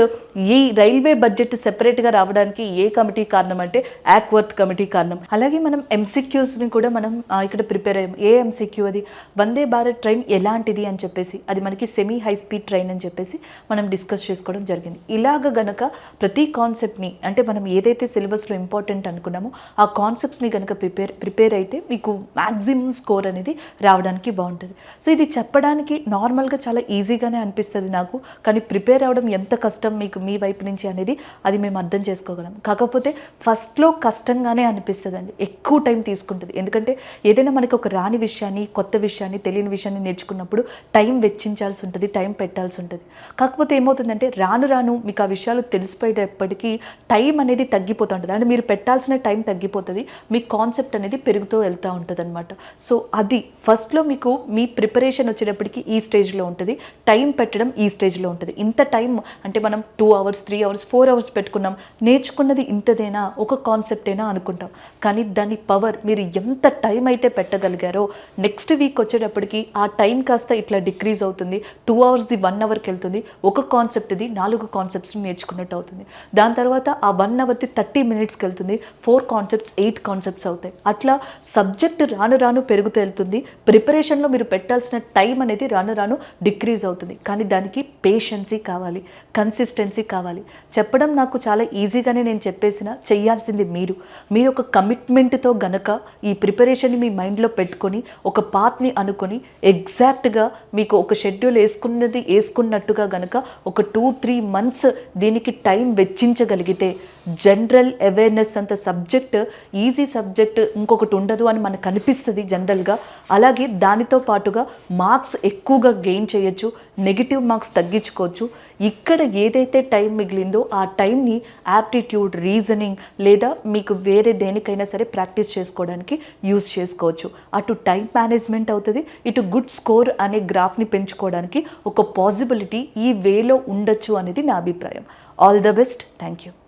ఈ రైల్వే బడ్జెట్ సెపరేట్గా రావడానికి ఏ కమిటీ కారణం అంటే యాక్వర్త్ కమిటీ కారణం. అలాగే మనం ఎంసీక్యూస్ని కూడా మనం ఇక్కడ ప్రిపేర్ అయ్యాం. ఏ ఎంసీక్యూ అది? వందే భారత్ ట్రైన్ ఎలాంటిది అని చెప్పేసి, అది మనకి సెమీ హై స్పీడ్ ట్రైన్ అని చెప్పేసి మనం డిస్కస్ చేసుకోవడం జరిగింది. ఇలాగ గనక ప్రతి కాన్సెప్ట్ని, అంటే మనం ఏదైతే సిలబస్లో ఇంపార్టెంట్ అనుకున్నామో ఆ కాన్సెప్ట్స్ని కనుక ప్రిపేర్ అయితే మీకు మ్యాక్సిమం స్కోర్ అనేది రావడానికి బాగుంటుంది. సో ఇది చెప్పడానికి నార్మల్గా చాలా ఈజీగానే అనిపిస్తుంది నాకు, కానీ ప్రిపేర్ అవ్వడం ఎంత కష్టం మీకు మీ వైపు నుంచి అనేది అది మేము అర్థం చేసుకోగలం. కాకపోతే ఫస్ట్లో కష్టంగానే అనిపిస్తుంది అండి, ఎక్కువ టైం తీసుకుంటుంది. ఎందుకంటే ఏదైనా మనకి ఒక రాని విషయాన్ని, కొత్త విషయాన్ని తెలియని విషయాన్ని నేర్చుకున్నప్పుడు టైం వెచ్చించాల్సి ఉంటుంది, టైం పెట్టాల్సి ఉంటుంది. కాకపోతే ఏమవుతుందంటే రాను రాను మీకు ఆ విషయాలు తెలిసిపోయేటప్పటికీ టైం అనేది తగ్గిపోతూ ఉంటుంది. అంటే మీరు పెట్టాల్సిన టైం తగ్గిపోతుంది, మీ కాన్సెప్ట్ అనేది పెరుగుతూ వెళ్తూ ఉంటుంది అనమాట. సో అది ఫస్ట్లో మీకు మీ ప్రిపరేషన్ వచ్చేటప్పటికి ఈ స్టేజ్లో ఉంటుంది, టైం పెట్టడం ఈ స్టేజ్లో ఉంటుంది. ఇంత టైం అంటే మనం 2 hours 3 hours 4 hours పెట్టుకున్నాం, నేర్చుకున్నది ఇంతదేనా, ఒక కాన్సెప్టేనా అనుకుంటాం. కానీ దాని పవర్ మీరు ఎంత టైం అయితే పెట్టగలిగారో నెక్స్ట్ వీక్ వచ్చేటప్పటికి ఆ టైం కాస్త ఇట్లా డిక్రీజ్ అవుతుంది. 2 hours 1 hourకి వెళ్తుంది. ఒక కాన్సెప్ట్ది 4 కాన్సెప్ట్స్ని నేర్చుకున్నట్టు అవుతుంది. దాని తర్వాత ఆ 1 hourది 30 minutesకి వెళ్తుంది. 4 కాన్సెప్ట్స్ 8 కాన్సెప్ట్స్ అవుతాయి. అట్లా సబ్జెక్ట్ రాను రాను పెరుగుతూ వెళ్తుంది. ప్రిపరేషన్లో మీరు పెట్టాల్సిన టైం అనేది రాను రాను డిక్రీజ్ అవుతుంది. కానీ దానికి పేషెన్సీ కావాలి, కన్సిస్టెన్సీ కావాలి. చెప్పడం నాకు చాలా ఈజీగానే నేను చెప్పేసిన, చెయ్యాల్సింది మీరు ఒక కమిట్మెంట్తో గనక ఈ ప్రిపరేషన్ని మీ మైండ్లో పెట్టుకొని ఒక పాత్ని అనుకొని ఎగ్జాక్ట్గా మీకు ఒక షెడ్యూల్ వేసుకున్నట్టుగా గనక ఒక 2-3 months దీనికి టైం వెచ్చించగలిగితే జనరల్ అవేర్నెస్ అంత సబ్జెక్ట్, ఈజీ సబ్జెక్ట్ ఇంకొకటి ఉండదు అని మనకు అనిపిస్తుంది జనరల్గా. అలాగే దానితో పాటుగా మార్క్స్ ఎక్కువగా గెయిన్ చేయొచ్చు, నెగిటివ్ మార్క్స్ తగ్గించుకోవచ్చు. ఇక్కడ ఏదైతే టైం మిగిలిందో ఆ టైంని యాప్టిట్యూడ్, రీజనింగ్ లేదా మీకు వేరే దేనికైనా సరే ప్రాక్టీస్ చేసుకోవడానికి యూజ్ చేసుకోవచ్చు. అటు టైం మేనేజ్మెంట్ అవుతుంది, ఇటు గుడ్ స్కోర్ అనే గ్రాఫ్ని పెంచుకోవడానికి ఒక పాసిబిలిటీ ఈ వేలో ఉండొచ్చు అనేది నా అభిప్రాయం. All the best. Thank you.